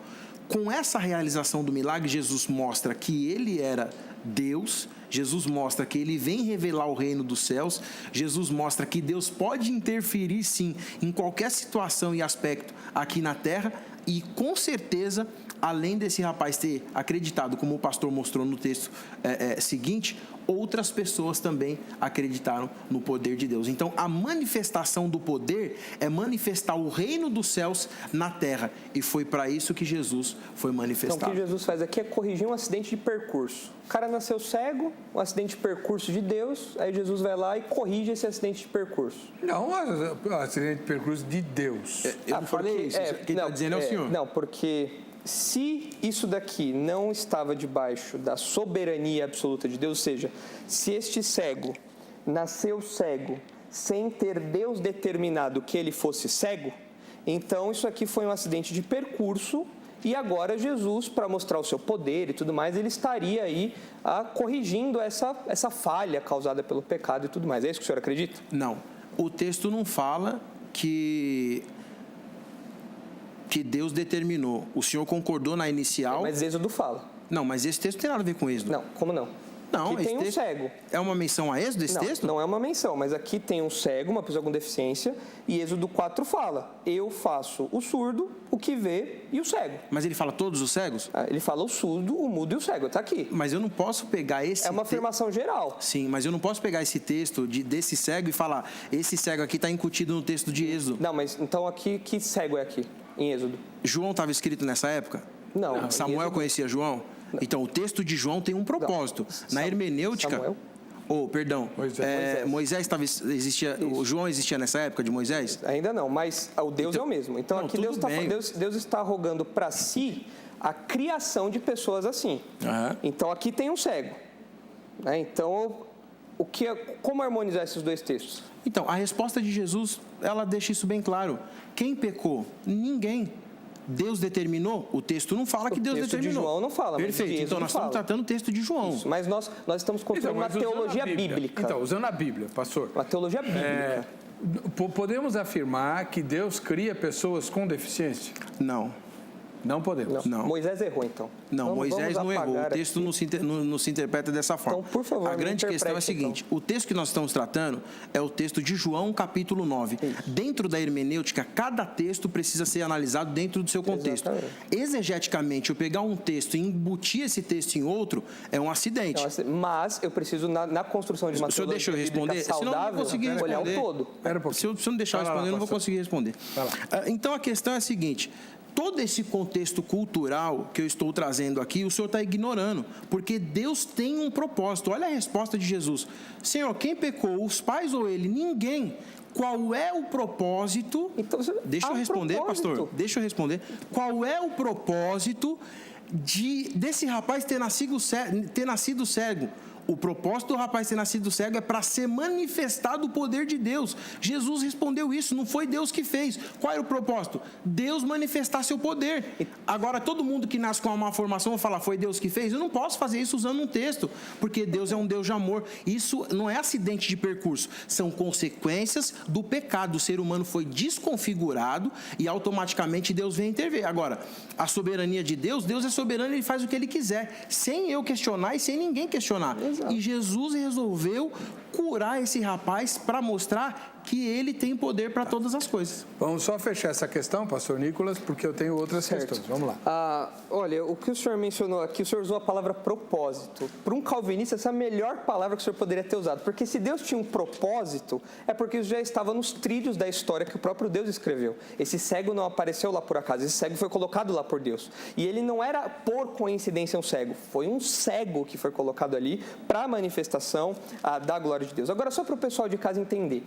Speaker 3: com essa realização do milagre, Jesus mostra que ele era Deus. Jesus mostra que ele vem revelar o reino dos céus. Jesus mostra que Deus pode interferir, sim, em qualquer situação e aspecto aqui na terra. E, com certeza, além desse rapaz ter acreditado, como o pastor mostrou no texto seguinte, outras pessoas também acreditaram no poder de Deus. Então, a manifestação do poder é manifestar o reino dos céus na terra. E foi para isso que Jesus foi manifestado.
Speaker 2: Então, o que Jesus faz aqui é corrigir um acidente de percurso. O cara nasceu cego, um acidente de percurso de Deus, aí Jesus vai lá e corrige esse acidente de percurso.
Speaker 1: Não, acidente de percurso de Deus.
Speaker 3: Eu não falei isso. Quem está dizendo é o senhor.
Speaker 2: Não, porque se isso daqui não estava debaixo da soberania absoluta de Deus, ou seja, se este cego nasceu cego sem ter Deus determinado que ele fosse cego, então isso aqui foi um acidente de percurso e agora Jesus, para mostrar o seu poder e tudo mais, ele estaria aí corrigindo essa falha causada pelo pecado e tudo mais. É isso que o senhor acredita?
Speaker 3: Não. O texto não fala que Deus determinou. O senhor concordou na inicial.
Speaker 2: Mas Êxodo fala.
Speaker 3: Não, mas esse texto não tem nada a ver com Êxodo.
Speaker 2: Não, como não?
Speaker 3: Não,
Speaker 2: aqui tem um cego.
Speaker 3: É uma menção a Êxodo, esse texto?
Speaker 2: Não é uma menção, mas aqui tem um cego, uma pessoa com deficiência, e Êxodo 4 fala: eu faço o surdo, o que vê e o cego.
Speaker 3: Mas ele fala todos os cegos?
Speaker 2: Ele fala o surdo, o mudo e o cego, está aqui.
Speaker 3: Mas eu não posso pegar esse...
Speaker 2: É uma afirmação geral.
Speaker 3: Sim, mas eu não posso pegar esse texto desse cego e falar: esse cego aqui está incutido no texto de Êxodo.
Speaker 2: Não, mas então aqui, que cego é aqui, em Êxodo?
Speaker 3: João estava escrito nessa época?
Speaker 2: Não.
Speaker 3: Samuel conhecia João? Não. Então, o texto de João tem um propósito.
Speaker 2: Não.
Speaker 3: Na hermenêutica...
Speaker 2: Samuel?
Speaker 3: Moisés existia. O João existia nessa época de Moisés?
Speaker 2: Ainda não, mas o Deus é o mesmo. Então, aqui Deus está rogando para si a criação de pessoas assim. Uhum. Então, aqui tem um cego. Então, como harmonizar esses dois textos?
Speaker 3: Então, a resposta de Jesus, ela deixa isso bem claro. Quem pecou? Ninguém. Deus determinou? O texto não fala que Deus determinou.
Speaker 2: O texto de João não fala.
Speaker 3: Perfeito. Então, nós estamos tratando o texto de João.
Speaker 2: Isso, mas nós estamos contando uma teologia bíblica.
Speaker 1: Então, usando a Bíblia, pastor.
Speaker 2: Uma teologia bíblica.
Speaker 1: Podemos afirmar que Deus cria pessoas com deficiência?
Speaker 3: Não.
Speaker 1: Não podemos.
Speaker 3: Não.
Speaker 2: Moisés errou, então.
Speaker 3: Não, Moisés não errou. O texto não se interpreta dessa forma.
Speaker 2: Então, por favor,
Speaker 3: a grande questão é a seguinte: o texto que nós estamos tratando é o texto de João, capítulo 9. Isso. Dentro da hermenêutica, cada texto precisa ser analisado dentro do seu contexto. Exatamente. Exegeticamente, eu pegar um texto e embutir esse texto em outro é um acidente.
Speaker 2: Mas eu preciso, na construção de uma teologia bíblica saudável, olhar o todo.
Speaker 3: Se eu não deixar eu responder, eu não vou conseguir responder. Então, a questão é a seguinte: todo esse contexto cultural que eu estou trazendo aqui, o senhor está ignorando, porque Deus tem um propósito. Olha a resposta de Jesus: Senhor, quem pecou, os pais ou ele? Ninguém. Qual é o propósito? Então, deixa eu responder, pastor. Deixa eu responder. Qual é o propósito desse rapaz ter nascido cego? O propósito do rapaz ter nascido cego é para ser manifestado o poder de Deus. Jesus respondeu isso, não foi Deus que fez. Qual era o propósito? Deus manifestar seu poder. Agora, todo mundo que nasce com uma má formação vai falar: foi Deus que fez? Eu não posso fazer isso usando um texto, porque Deus é um Deus de amor. Isso não é acidente de percurso, são consequências do pecado. O ser humano foi desconfigurado e automaticamente Deus vem intervir. Agora, a soberania de Deus é soberano, ele faz o que ele quiser, sem eu questionar e sem ninguém questionar. E Jesus resolveu curar esse rapaz para mostrar que ele tem poder para todas as coisas.
Speaker 1: Vamos só fechar essa questão, pastor Nicolas, porque eu tenho outras questões. Vamos lá.
Speaker 2: Olha, o que o senhor mencionou aqui, o senhor usou a palavra propósito. Para um calvinista, essa é a melhor palavra que o senhor poderia ter usado. Porque se Deus tinha um propósito, é porque isso já estava nos trilhos da história que o próprio Deus escreveu. Esse cego não apareceu lá por acaso, esse cego foi colocado lá por Deus. E ele não era por coincidência um cego, foi um cego que foi colocado ali para a manifestação da glória de Deus. Agora, só para o pessoal de casa entender,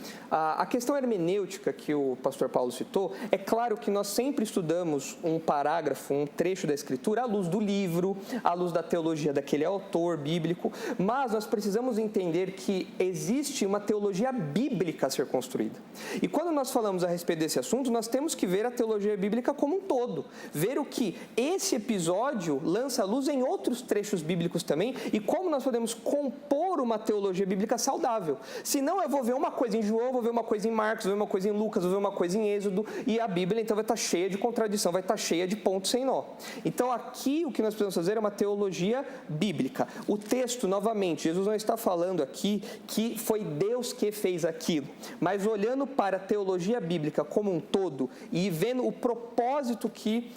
Speaker 2: A questão hermenêutica que o pastor Paulo citou, é claro que nós sempre estudamos um parágrafo, um trecho da Escritura à luz do livro, à luz da teologia daquele autor bíblico, mas nós precisamos entender que existe uma teologia bíblica a ser construída. E quando nós falamos a respeito desse assunto, nós temos que ver a teologia bíblica como um todo, ver o que esse episódio lança à luz em outros trechos bíblicos também e como nós podemos compor uma teologia bíblica saudável. Senão eu vou ver uma coisa em João, vou ver uma coisa em Marcos, vou ver uma coisa em Lucas, vou ver uma coisa em Êxodo, e a Bíblia então vai estar cheia de contradição, vai estar cheia de pontos sem nó. Então aqui o que nós precisamos fazer é uma teologia bíblica. O texto, novamente, Jesus não está falando aqui que foi Deus que fez aquilo, mas olhando para a teologia bíblica como um todo e vendo o propósito que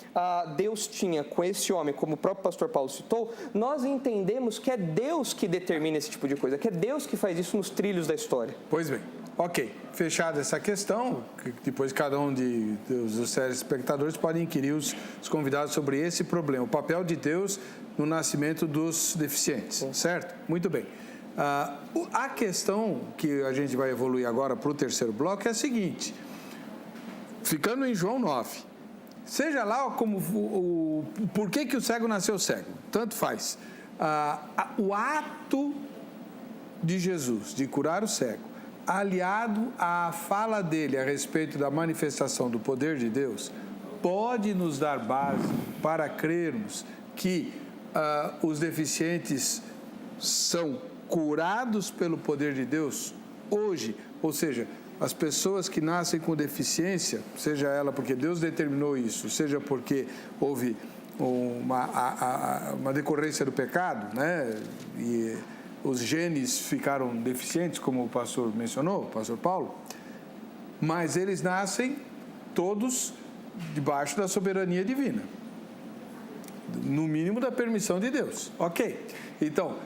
Speaker 2: Deus tinha com esse homem, como o próprio pastor Paulo citou, nós entendemos que é Deus que determina esse tipo de coisa, que é Deus que faz isso nos trilhos da história.
Speaker 1: Pois bem. Ok, fechada essa questão, depois cada um dos telespectadores pode inquirir os convidados sobre esse problema, o papel de Deus no nascimento dos deficientes, certo? Muito bem. A questão que a gente vai evoluir agora para o terceiro bloco é a seguinte, ficando em João 9, seja lá como por que o cego nasceu cego, tanto faz. O ato de Jesus de curar o cego, aliado à fala dele a respeito da manifestação do poder de Deus, pode nos dar base para crermos que os deficientes são curados pelo poder de Deus hoje, ou seja, as pessoas que nascem com deficiência, seja ela porque Deus determinou isso, seja porque houve uma decorrência do pecado, né? E os genes ficaram deficientes, como o pastor mencionou, o pastor Paulo, mas eles nascem todos debaixo da soberania divina, no mínimo da permissão de Deus. Ok, então,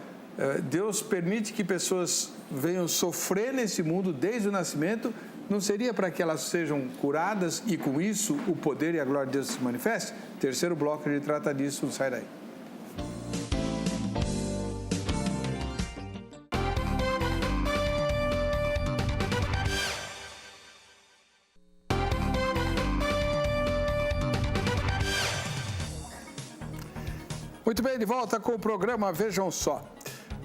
Speaker 1: Deus permite que pessoas venham sofrer nesse mundo desde o nascimento, não seria para que elas sejam curadas e com isso o poder e a glória de Deus se manifeste? Terceiro bloco, a gente trata disso, sai daí. Muito bem, de volta com o programa Vejam Só.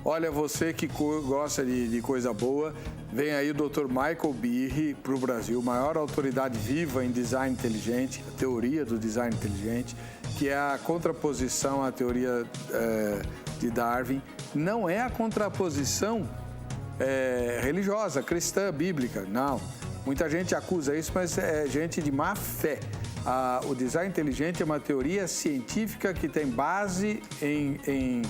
Speaker 1: Olha, você que gosta de coisa boa, vem aí o Dr. Michael Behe para o Brasil, maior autoridade viva em design inteligente, a teoria do design inteligente, que é a contraposição à teoria de Darwin. Não é a contraposição religiosa, cristã, bíblica, não. Muita gente acusa isso, mas é gente de má fé. O design inteligente é uma teoria científica que tem base em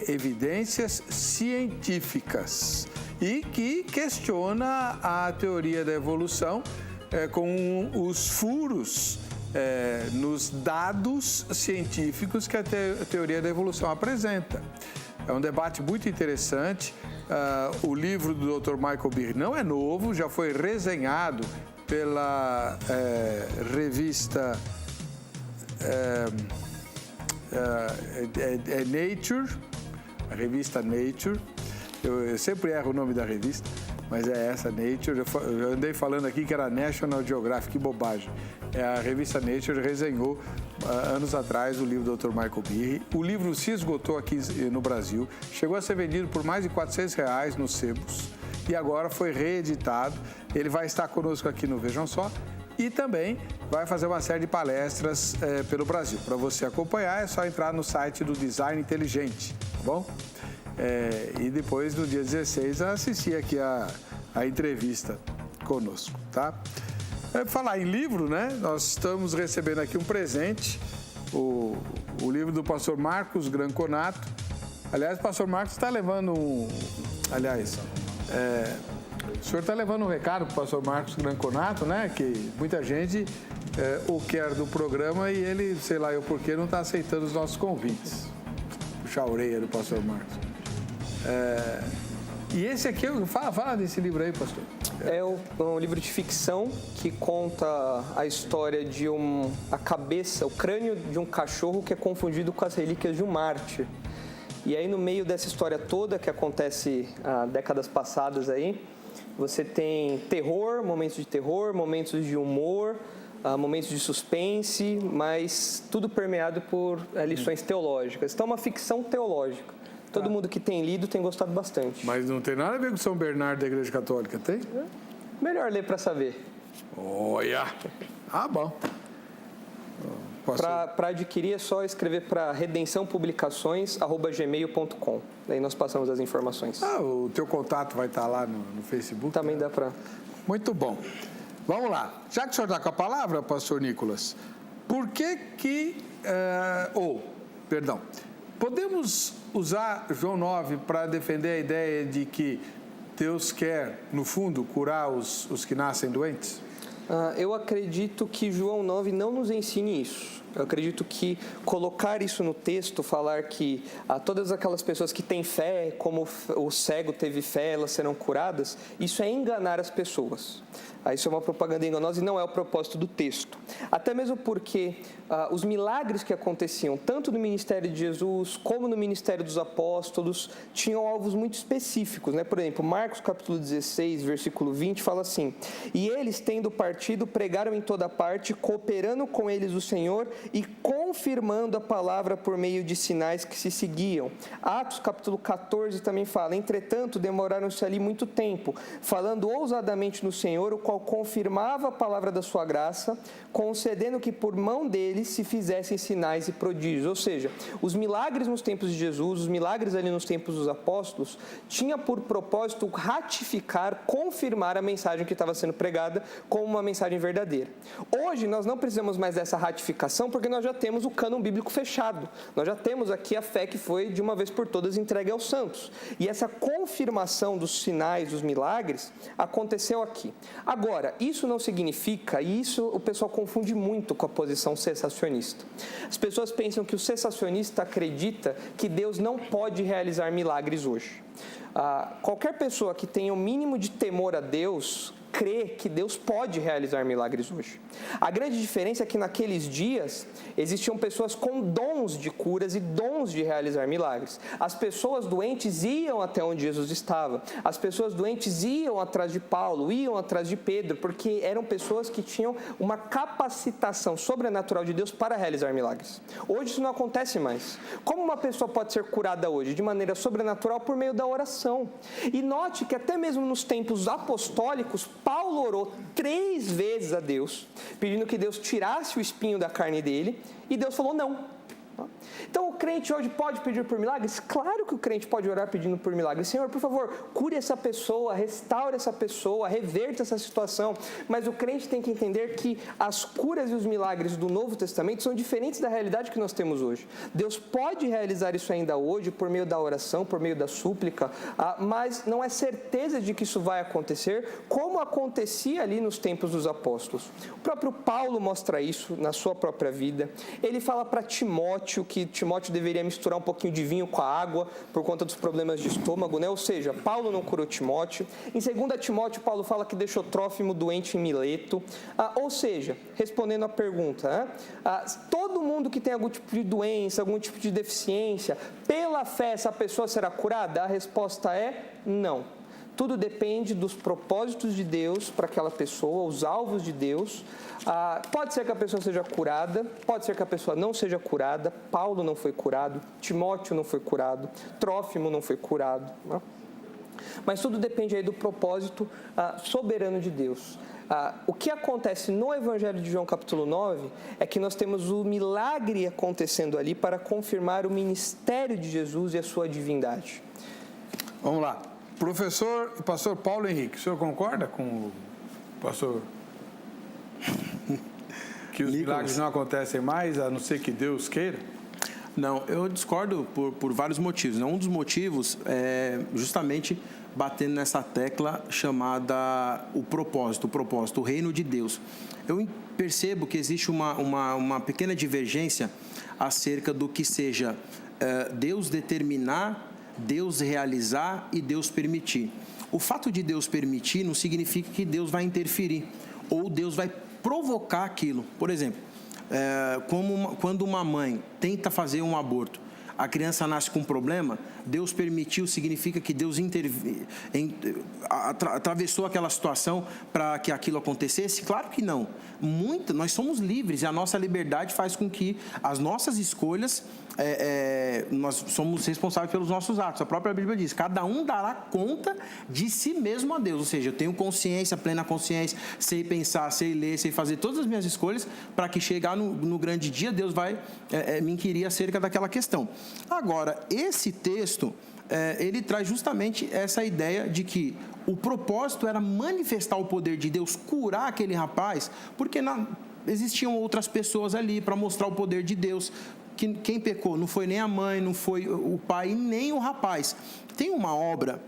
Speaker 1: evidências científicas e que questiona a teoria da evolução com os furos nos dados científicos que a teoria da evolução apresenta. É um debate muito interessante. O livro do Dr. Michael Behe não é novo, já foi resenhado pela revista Nature, a revista Nature. Eu sempre erro o nome da revista, mas é essa, Nature. Eu andei falando aqui que era National Geographic, que bobagem. A revista Nature resenhou anos atrás o livro do Dr. Michael Behe. O livro se esgotou aqui no Brasil, chegou a ser vendido por mais de R$400 nos sebos e agora foi reeditado. Ele vai estar conosco aqui no Vejam Só e também vai fazer uma série de palestras pelo Brasil. Para você acompanhar é só entrar no site do Design Inteligente, tá bom? E depois, no dia 16, assistir aqui a entrevista conosco, tá? Falar em livro, né? Nós estamos recebendo aqui um presente, o livro do pastor Marcos Granconato. Aliás, o pastor Marcos está levando o senhor está levando um recado para o pastor Marcos Granconato, né? Que muita gente o quer do programa e ele, sei lá eu porquê, não está aceitando os nossos convites. Puxar a orelha do pastor Marcos. E esse aqui, fala desse livro aí, pastor.
Speaker 2: É um livro de ficção que conta a história de a cabeça, o crânio de um cachorro que é confundido com as relíquias de um mártir. E aí, no meio dessa história toda que acontece há décadas passadas aí, você tem terror, momentos de humor, momentos de suspense, mas tudo permeado por lições teológicas. Então, é uma ficção teológica. Todo mundo que tem lido tem gostado bastante.
Speaker 1: Mas não tem nada a ver com São Bernardo da Igreja Católica, tem?
Speaker 2: Melhor ler para saber.
Speaker 1: Olha! Ah, bom.
Speaker 2: Para adquirir é só escrever para redençãopublicações@gmail.com. Daí nós passamos as informações.
Speaker 1: O teu contato vai estar lá no Facebook?
Speaker 2: Também dá para...
Speaker 1: Muito bom. Vamos lá. Já que o senhor está com a palavra, pastor Nicolas, por que podemos usar João 9 para defender a ideia de que Deus quer, no fundo, curar os que nascem doentes?
Speaker 2: Eu acredito que João 9 não nos ensine isso. Eu acredito que colocar isso no texto, falar que todas aquelas pessoas que têm fé, como o cego teve fé, elas serão curadas, isso é enganar as pessoas. Isso é uma propaganda enganosa e não é o propósito do texto. Até mesmo porque os milagres que aconteciam, tanto no ministério de Jesus como no ministério dos apóstolos, tinham alvos muito específicos, né? Por exemplo, Marcos capítulo 16, versículo 20, fala assim: "E eles, tendo partido, pregaram em toda parte, cooperando com eles o Senhor e confirmando a palavra por meio de sinais que se seguiam." Atos capítulo 14 também fala: "Entretanto, demoraram-se ali muito tempo, falando ousadamente no Senhor, o qual confirmava a palavra da sua graça, concedendo que por mão deles se fizessem sinais e prodígios." Ou seja, os milagres nos tempos de Jesus, os milagres ali nos tempos dos apóstolos, tinha por propósito ratificar, confirmar a mensagem que estava sendo pregada como uma mensagem verdadeira. Hoje nós não precisamos mais dessa ratificação, porque nós já temos o cânon bíblico fechado. Nós já temos aqui a fé que foi de uma vez por todas entregue aos santos. E essa confirmação dos sinais, dos milagres, aconteceu aqui. Agora, isso não significa, e isso o pessoal confunde muito com a posição cessacionista. As pessoas pensam que o cessacionista acredita que Deus não pode realizar milagres hoje. Qualquer pessoa que tenha o mínimo de temor a Deus crê que Deus pode realizar milagres hoje. A grande diferença é que naqueles dias existiam pessoas com dons de curas e dons de realizar milagres. As pessoas doentes iam até onde Jesus estava. As pessoas doentes iam atrás de Paulo, iam atrás de Pedro, porque eram pessoas que tinham uma capacitação sobrenatural de Deus para realizar milagres. Hoje isso não acontece mais. Como uma pessoa pode ser curada hoje? De maneira sobrenatural por meio da oração. E note que até mesmo nos tempos apostólicos, Paulo orou 3 vezes a Deus, pedindo que Deus tirasse o espinho da carne dele, e Deus falou não. Então, o crente hoje pode pedir por milagres? Claro que o crente pode orar pedindo por milagres. Senhor, por favor, cure essa pessoa, restaure essa pessoa, reverta essa situação. Mas o crente tem que entender que as curas e os milagres do Novo Testamento são diferentes da realidade que nós temos hoje. Deus pode realizar isso ainda hoje por meio da oração, por meio da súplica, mas não é certeza de que isso vai acontecer como acontecia ali nos tempos dos apóstolos. O próprio Paulo mostra isso na sua própria vida. Ele fala para Timóteo que Timóteo deveria misturar um pouquinho de vinho com a água por conta dos problemas de estômago, né? Ou seja, Paulo não curou Timóteo. Em 2 Timóteo, Paulo fala que deixou Trófimo doente em Mileto. Ou seja, respondendo à pergunta, todo mundo que tem algum tipo de doença, algum tipo de deficiência, pela fé essa pessoa será curada? A resposta é não. Tudo depende dos propósitos de Deus para aquela pessoa, os alvos de Deus. Pode ser que a pessoa seja curada, pode ser que a pessoa não seja curada. Paulo não foi curado, Timóteo não foi curado, Trófimo não foi curado. Né? Mas tudo depende aí do propósito soberano de Deus. O que acontece no Evangelho de João capítulo 9 é que nós temos o milagre acontecendo ali para confirmar o ministério de Jesus e a sua divindade.
Speaker 1: Vamos lá. Professor e pastor Paulo Henrique, o senhor concorda com o pastor que os milagres não acontecem mais, a não ser que Deus queira?
Speaker 3: Não, eu discordo por vários motivos. Um dos motivos é justamente batendo nessa tecla chamada o propósito, o reino de Deus. Eu percebo que existe uma pequena divergência acerca do que seja Deus determinar, Deus realizar e Deus permitir. O fato de Deus permitir não significa que Deus vai interferir ou Deus vai provocar aquilo. Por exemplo, quando uma mãe tenta fazer um aborto, a criança nasce com um problema, Deus permitiu, significa que Deus atravessou aquela situação para que aquilo acontecesse? Claro que não. Nós somos livres e a nossa liberdade faz com que as nossas escolhas, nós somos responsáveis pelos nossos atos. A própria Bíblia diz, cada um dará conta de si mesmo a Deus. Ou seja, eu tenho consciência, plena consciência, sei pensar, sei ler, sei fazer todas as minhas escolhas para que chegar no grande dia, Deus vai me inquirir acerca daquela questão. Agora, esse texto, ele traz justamente essa ideia de que o propósito era manifestar o poder de Deus, curar aquele rapaz, porque existiam outras pessoas ali para mostrar o poder de Deus. Quem pecou não foi nem a mãe, não foi o pai, nem o rapaz. Tem uma obra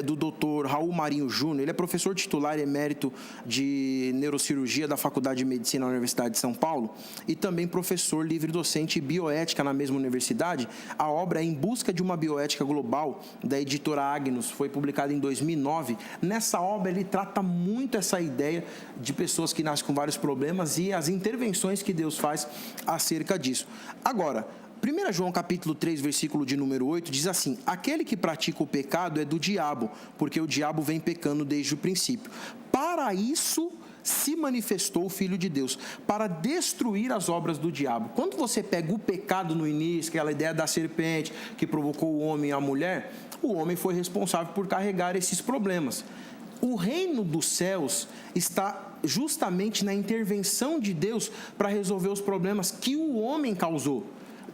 Speaker 3: do Dr. Raul Marinho Júnior, ele é professor titular emérito de neurocirurgia da Faculdade de Medicina da Universidade de São Paulo e também professor livre-docente e bioética na mesma universidade. A obra é Em Busca de uma Bioética Global, da editora Agnus, foi publicada em 2009. Nessa obra ele trata muito essa ideia de pessoas que nascem com vários problemas e as intervenções que Deus faz acerca disso. Agora, 1 João capítulo 3, versículo de número 8, diz assim: aquele que pratica o pecado é do diabo, porque o diabo vem pecando desde o princípio. Para isso se manifestou o Filho de Deus, para destruir as obras do diabo. Quando você pega o pecado no início, aquela ideia da serpente que provocou o homem e a mulher, o homem foi responsável por carregar esses problemas. O reino dos céus está justamente na intervenção de Deus para resolver os problemas que o homem causou.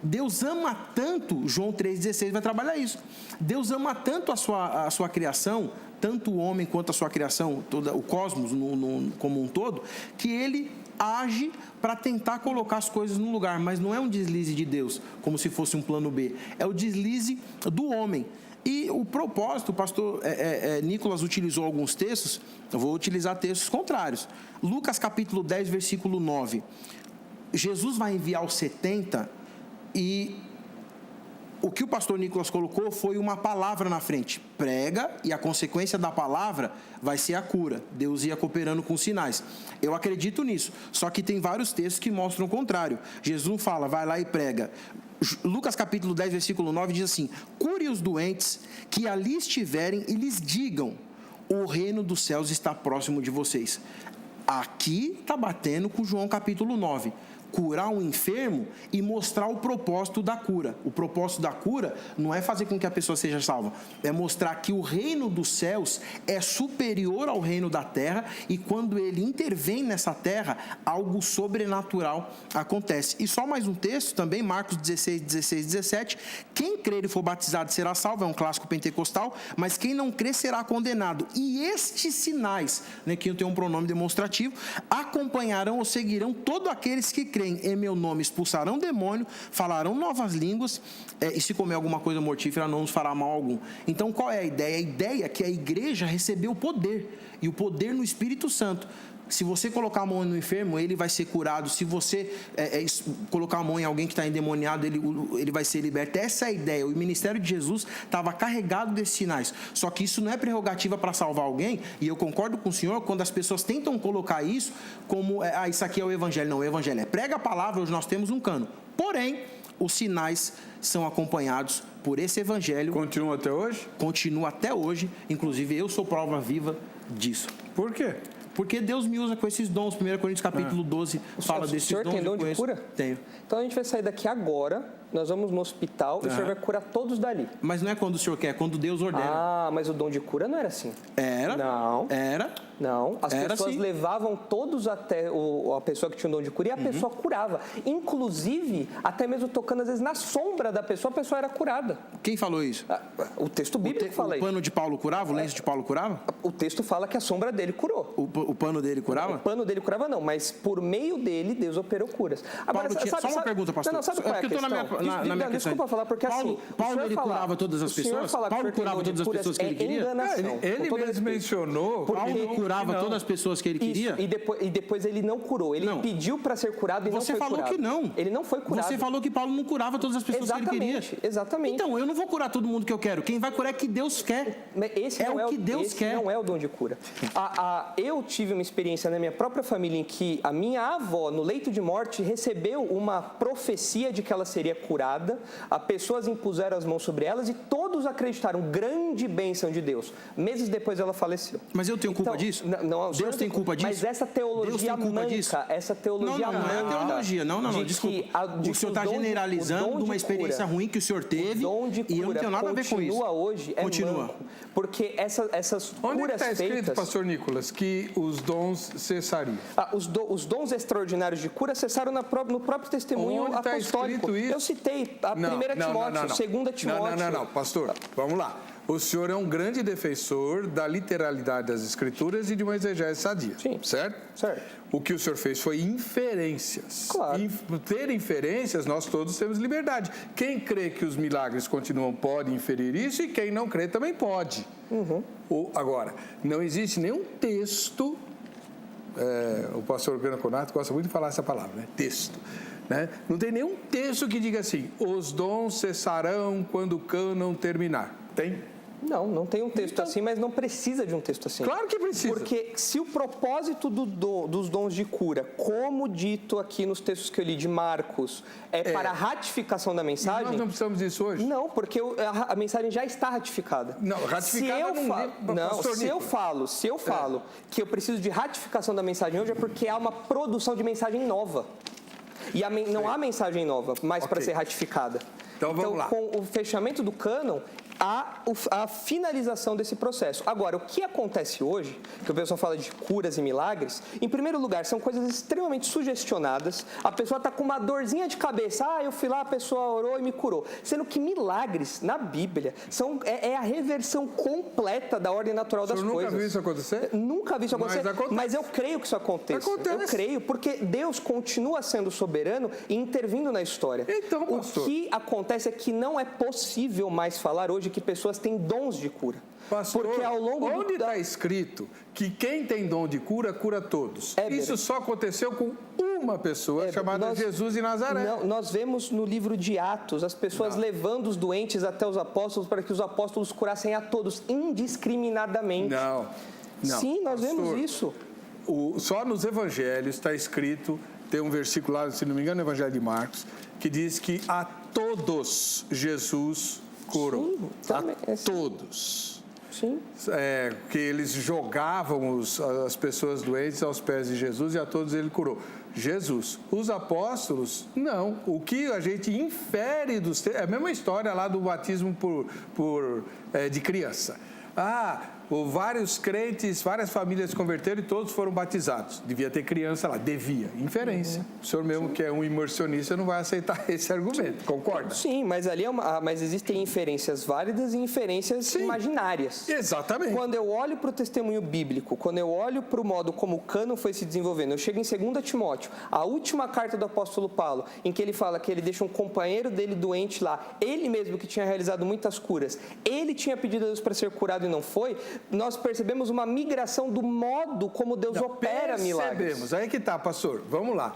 Speaker 3: Deus ama tanto, João 3,16 vai trabalhar isso. Deus ama tanto a sua criação, tanto o homem quanto a sua criação, o cosmos como um todo, que ele age para tentar colocar as coisas no lugar, mas não é um deslize de Deus, como se fosse um plano B, é o deslize do homem. E o propósito, o pastor Nicolas utilizou alguns textos, eu vou utilizar textos contrários. Lucas capítulo 10, versículo 9. Jesus vai enviar os 70 e o que o pastor Nicolas colocou foi uma palavra na frente. Prega, e a consequência da palavra vai ser a cura. Deus ia cooperando com sinais. Eu acredito nisso. Só que tem vários textos que mostram o contrário. Jesus não fala, vai lá e prega. Lucas capítulo 10, versículo 9 diz assim: cure os doentes que ali estiverem e lhes digam, o reino dos céus está próximo de vocês. Aqui está batendo com João capítulo 9. Curar um enfermo e mostrar o propósito da cura. O propósito da cura não é fazer com que a pessoa seja salva, é mostrar que o reino dos céus é superior ao reino da terra e quando ele intervém nessa terra, algo sobrenatural acontece. E só mais um texto também, Marcos 16, 16, 17. Quem crer e for batizado será salvo, é um clássico pentecostal, mas quem não crer será condenado. E estes sinais, que eu tenho um pronome demonstrativo, acompanharão ou seguirão todos aqueles que crerem em meu nome, expulsarão demônio, falarão novas línguas, e se comer alguma coisa mortífera não nos fará mal algum. Então qual é a ideia? A ideia é que a igreja recebeu o poder, e o poder no Espírito Santo. Se você colocar a mão no enfermo, ele vai ser curado. Se você colocar a mão em alguém que está endemoniado, ele vai ser liberto. Essa é a ideia. O ministério de Jesus estava carregado desses sinais. Só que isso não é prerrogativa para salvar alguém. E eu concordo com o senhor quando as pessoas tentam colocar isso como, isso aqui é o evangelho. Não, o evangelho é prega a palavra, hoje nós temos um cano. Porém, os sinais são acompanhados por esse evangelho.
Speaker 1: Continua até hoje?
Speaker 3: Continua até hoje. Inclusive, eu sou prova viva disso.
Speaker 1: Por quê?
Speaker 3: Porque Deus me usa com esses dons. 1 Coríntios capítulo 12 fala desses dons.
Speaker 2: O senhor tem dom de cura?
Speaker 3: Tenho.
Speaker 2: Então a gente vai sair daqui agora, nós vamos no hospital e o senhor vai curar todos dali.
Speaker 3: Mas não é quando o senhor quer, é quando Deus ordena.
Speaker 2: Ah, mas o dom de cura não era assim.
Speaker 3: Era?
Speaker 2: Não.
Speaker 3: Era?
Speaker 2: Não, as
Speaker 3: Era
Speaker 2: pessoas
Speaker 3: assim.
Speaker 2: Levavam todos até a pessoa que tinha um dom de cura e a pessoa curava. Inclusive, até mesmo tocando às vezes na sombra da pessoa, a pessoa era curada.
Speaker 3: Quem falou isso?
Speaker 2: O texto bíblico fala
Speaker 3: O
Speaker 2: isso.
Speaker 3: pano de Paulo curava? O lenço de Paulo curava?
Speaker 2: O texto fala que a sombra dele curou.
Speaker 3: O pano dele curava?
Speaker 2: O pano dele curava não, mas por meio dele, Deus operou curas. Agora,
Speaker 3: Só uma pergunta, pastor.
Speaker 2: Não, sabe qual é a
Speaker 3: porque eu estou
Speaker 2: questão?
Speaker 3: na minha questão.
Speaker 2: Desculpa falar, porque
Speaker 3: Paulo ele curava todas as pessoas? Paulo curava todas as pessoas que ele queria?
Speaker 2: Enganação.
Speaker 1: Ele mesmo mencionou.
Speaker 3: Paulo curava todas as pessoas que ele queria?
Speaker 2: Isso, e depois ele não curou. Ele pediu para ser curado e não foi curado.
Speaker 3: Você falou que não.
Speaker 2: Ele não foi curado.
Speaker 3: Você falou que Paulo não curava todas as pessoas que ele queria.
Speaker 2: Exatamente.
Speaker 3: Então, eu não vou curar todo mundo que eu quero. Quem vai curar é que Deus quer. Esse
Speaker 2: não é o dom de cura. Eu tive uma experiência na minha própria família em que a minha avó, no leito de morte, recebeu uma profecia de que ela seria curada. curada, as pessoas impuseram as mãos sobre elas e todos acreditaram, grande bênção de Deus. Meses depois ela faleceu.
Speaker 3: Mas eu tenho culpa disso?
Speaker 2: Não,
Speaker 3: Deus tem culpa disso?
Speaker 2: Mas essa teologia manca, essa teologia
Speaker 3: não é teologia, não, desculpa. O senhor está generalizando uma experiência ruim que o senhor teve e eu não tenho nada a ver com isso.
Speaker 2: Hoje manco, porque essas
Speaker 1: Onde
Speaker 2: curas
Speaker 1: está escrito,
Speaker 2: feitas...
Speaker 1: pastor Nicolas, que os dons cessariam?
Speaker 2: Os dons extraordinários de cura cessaram no próprio testemunho
Speaker 1: Onde está
Speaker 2: apostólico.
Speaker 1: escrito isso?
Speaker 2: Eu citei a 1 Timóteo, 2 Timóteo.
Speaker 1: Não, pastor, vamos lá. O senhor é um grande defensor da literalidade das Escrituras e de uma exegese sadia,
Speaker 2: Sim.
Speaker 1: certo?
Speaker 2: Certo.
Speaker 1: O que o senhor fez foi inferências.
Speaker 2: Claro.
Speaker 1: Ter inferências, nós todos temos liberdade. Quem crê que os milagres continuam pode inferir isso e quem não crê também pode. Agora, não existe nenhum texto, o pastor Gana Conato gosta muito de falar essa palavra, né? Texto. Né? Não tem nenhum texto que diga assim, os dons cessarão quando o cânon terminar. Tem?
Speaker 2: Não tem um texto assim, mas não precisa de um texto assim.
Speaker 1: Claro que precisa.
Speaker 2: Porque se o propósito dos dons de cura, como dito aqui nos textos que eu li de Marcos, para a ratificação da mensagem...
Speaker 1: Nós não precisamos disso hoje?
Speaker 2: Não, porque a mensagem já está ratificada.
Speaker 1: Não, ratificada
Speaker 2: se eu falo que eu preciso de ratificação da mensagem hoje é porque há uma produção de mensagem nova. E não há mensagem nova mais para ser ratificada.
Speaker 1: Então vamos lá.
Speaker 2: Com o fechamento do cânon, há a finalização desse processo. Agora, o que acontece hoje, que o pessoal fala de curas e milagres, em primeiro lugar, são coisas extremamente sugestionadas. A pessoa está com uma dorzinha de cabeça. Eu fui lá, a pessoa orou e me curou. Sendo que milagres, na Bíblia, é a reversão completa da ordem natural das coisas.
Speaker 1: Nunca viu isso acontecer?
Speaker 2: Nunca vi isso acontecer, mas eu creio que isso aconteça. Eu creio, porque Deus continua sendo soberano e intervindo na história.
Speaker 1: Então, pastor,
Speaker 2: o que acontece é que não é possível mais falar hoje que pessoas têm dons de cura.
Speaker 1: Pastor,
Speaker 2: porque ao longo
Speaker 1: onde está escrito que quem tem dom de cura, cura todos? Isso só aconteceu com uma pessoa chamada Jesus de Nazaré.
Speaker 2: Não, nós vemos no livro de Atos as pessoas levando os doentes até os apóstolos para que os apóstolos curassem a todos indiscriminadamente.
Speaker 1: Não.
Speaker 2: Sim, nós vemos isso.
Speaker 1: Só nos evangelhos está escrito, tem um versículo lá, se não me engano, no Evangelho de Marcos, que diz que a todos Jesus curou. A todos.
Speaker 2: Sim.
Speaker 1: Que eles jogavam as pessoas doentes aos pés de Jesus e a todos ele curou. Jesus. Os apóstolos, não. O que a gente infere dos textos... É a mesma história lá do batismo de criança. Vários crentes, várias famílias se converteram e todos foram batizados. Devia ter criança lá, devia. Inferência. O senhor mesmo, que é um imersionista, não vai aceitar esse argumento, concorda?
Speaker 2: Sim, mas ali mas existem inferências válidas e inferências imaginárias.
Speaker 1: Exatamente.
Speaker 2: Quando eu olho para o testemunho bíblico, quando eu olho para o modo como o cânon foi se desenvolvendo, eu chego em 2 Timóteo, a última carta do apóstolo Paulo, em que ele fala que ele deixa um companheiro dele doente lá, ele mesmo que tinha realizado muitas curas, ele tinha pedido a Deus para ser curado e não foi, nós percebemos uma migração do modo como Deus opera milagres.
Speaker 1: Percebemos. Aí que tá, pastor. Vamos lá.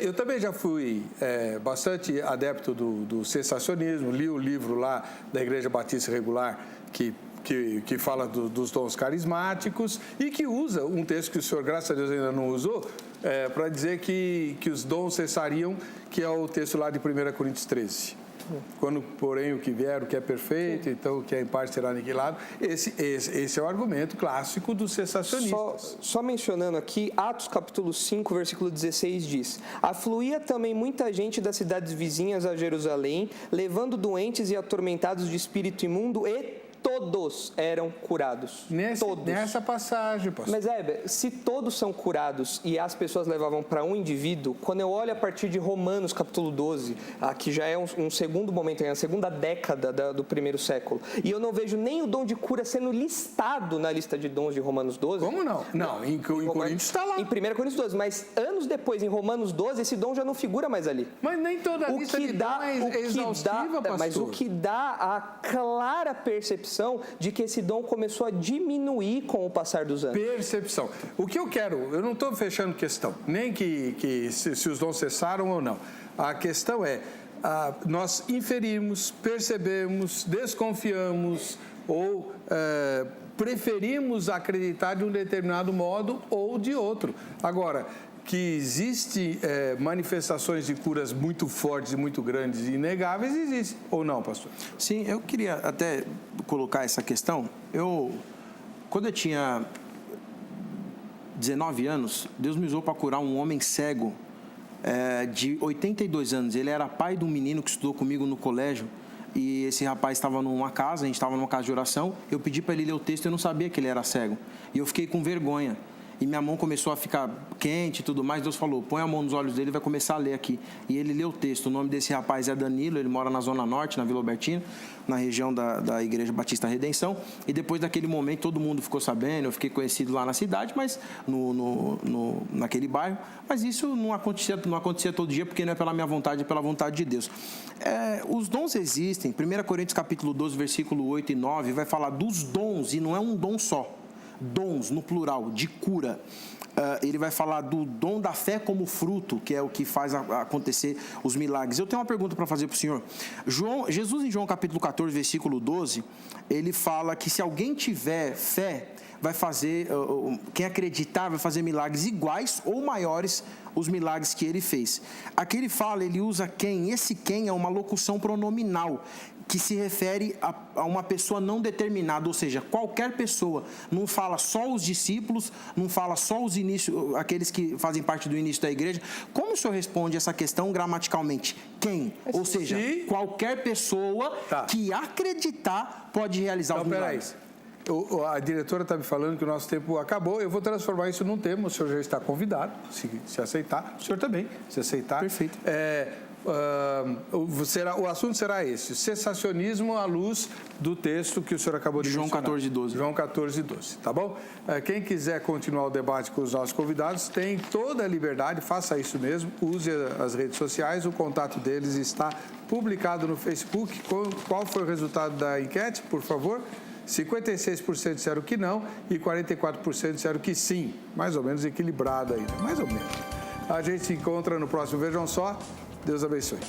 Speaker 1: Eu também já fui bastante adepto do cessacionismo, li o livro lá da Igreja Batista Regular que fala dos dons carismáticos e que usa um texto que o senhor, graças a Deus, ainda não usou, para dizer que os dons cessariam, que é o texto lá de 1 Coríntios 13. Quando, porém, o que vier, o que é perfeito, então o que é em parte será aniquilado. Esse é o argumento clássico dos cessacionistas.
Speaker 2: Só mencionando aqui, Atos capítulo 5, versículo 16 diz: afluía também muita gente das cidades vizinhas a Jerusalém, levando doentes e atormentados de espírito imundo e todos eram curados.
Speaker 1: Nessa passagem, pastor.
Speaker 2: Mas, se todos são curados e as pessoas levavam para um indivíduo, quando eu olho a partir de Romanos, capítulo 12, que já é um segundo momento, a segunda década do primeiro século, e eu não vejo nem o dom de cura sendo listado na lista de dons de Romanos 12.
Speaker 1: Como não? Não, em Coríntios está lá.
Speaker 2: Em 1 Coríntios 12, mas anos depois, em Romanos 12, esse dom já não figura mais ali.
Speaker 1: Mas nem toda a lista de dom é exaustiva, pastor.
Speaker 2: Mas o que dá a clara percepção de que esse dom começou a diminuir com o passar dos anos.
Speaker 1: Percepção. O que eu não estou fechando questão, nem que se os dons cessaram ou não. A questão é, nós inferimos, percebemos, desconfiamos ou preferimos acreditar de um determinado modo ou de outro. Agora, que existem manifestações de curas muito fortes e muito grandes e inegáveis, existe ou não, pastor?
Speaker 3: Sim, eu queria até colocar essa questão. Quando eu tinha 19 anos, Deus me usou para curar um homem cego de 82 anos. Ele era pai de um menino que estudou comigo no colégio. E esse rapaz estava numa casa, a gente estava numa casa de oração. Eu pedi para ele ler o texto e eu não sabia que ele era cego. E eu fiquei com vergonha. E minha mão começou a ficar quente e tudo mais. Deus falou, põe a mão nos olhos dele e vai começar a ler aqui. E ele leu o texto. O nome desse rapaz é Danilo, ele mora na Zona Norte, na Vila Albertina, na região da Igreja Batista Redenção. E depois daquele momento todo mundo ficou sabendo, eu fiquei conhecido lá na cidade, mas naquele bairro. Mas isso não acontecia todo dia, porque não é pela minha vontade, é pela vontade de Deus. Os dons existem. 1 Coríntios capítulo 12, versículo 8 e 9, vai falar dos dons, e não é um dom só. Dons, no plural, de cura. Ele vai falar do dom da fé como fruto, que é o que faz acontecer os milagres. Eu tenho uma pergunta para fazer para o senhor. Jesus, em João capítulo 14, versículo 12, ele fala que se alguém tiver fé, vai fazer, quem acreditar vai fazer milagres iguais ou maiores os milagres que ele fez. Aqui ele fala, ele usa quem. Esse quem é uma locução pronominal, que se refere a uma pessoa não determinada, ou seja, qualquer pessoa. Não fala só os discípulos, não fala só aqueles que fazem parte do início da igreja. Como o senhor responde essa questão gramaticalmente? Quem? Ou seja, qualquer pessoa que acreditar pode realizar os milagres.
Speaker 1: A diretora está me falando que o nosso tempo acabou. Eu vou transformar isso num tema. O senhor já está convidado, se aceitar. O senhor também, se aceitar.
Speaker 3: Perfeito.
Speaker 1: O assunto será esse: cessacionismo à luz do texto que o senhor acabou de
Speaker 3: João
Speaker 1: mencionar.
Speaker 3: 14, 12.
Speaker 1: João 14, 12, tá bom? Quem quiser continuar o debate com os nossos convidados tem toda a liberdade, faça isso mesmo, use as redes sociais, o contato deles está publicado no Facebook. Qual foi o resultado da enquete, por favor? 56% disseram que não e 44% disseram que sim. Mais ou menos equilibrado ainda, mais ou menos. A gente se encontra no próximo Vejam Só. Deus abençoe.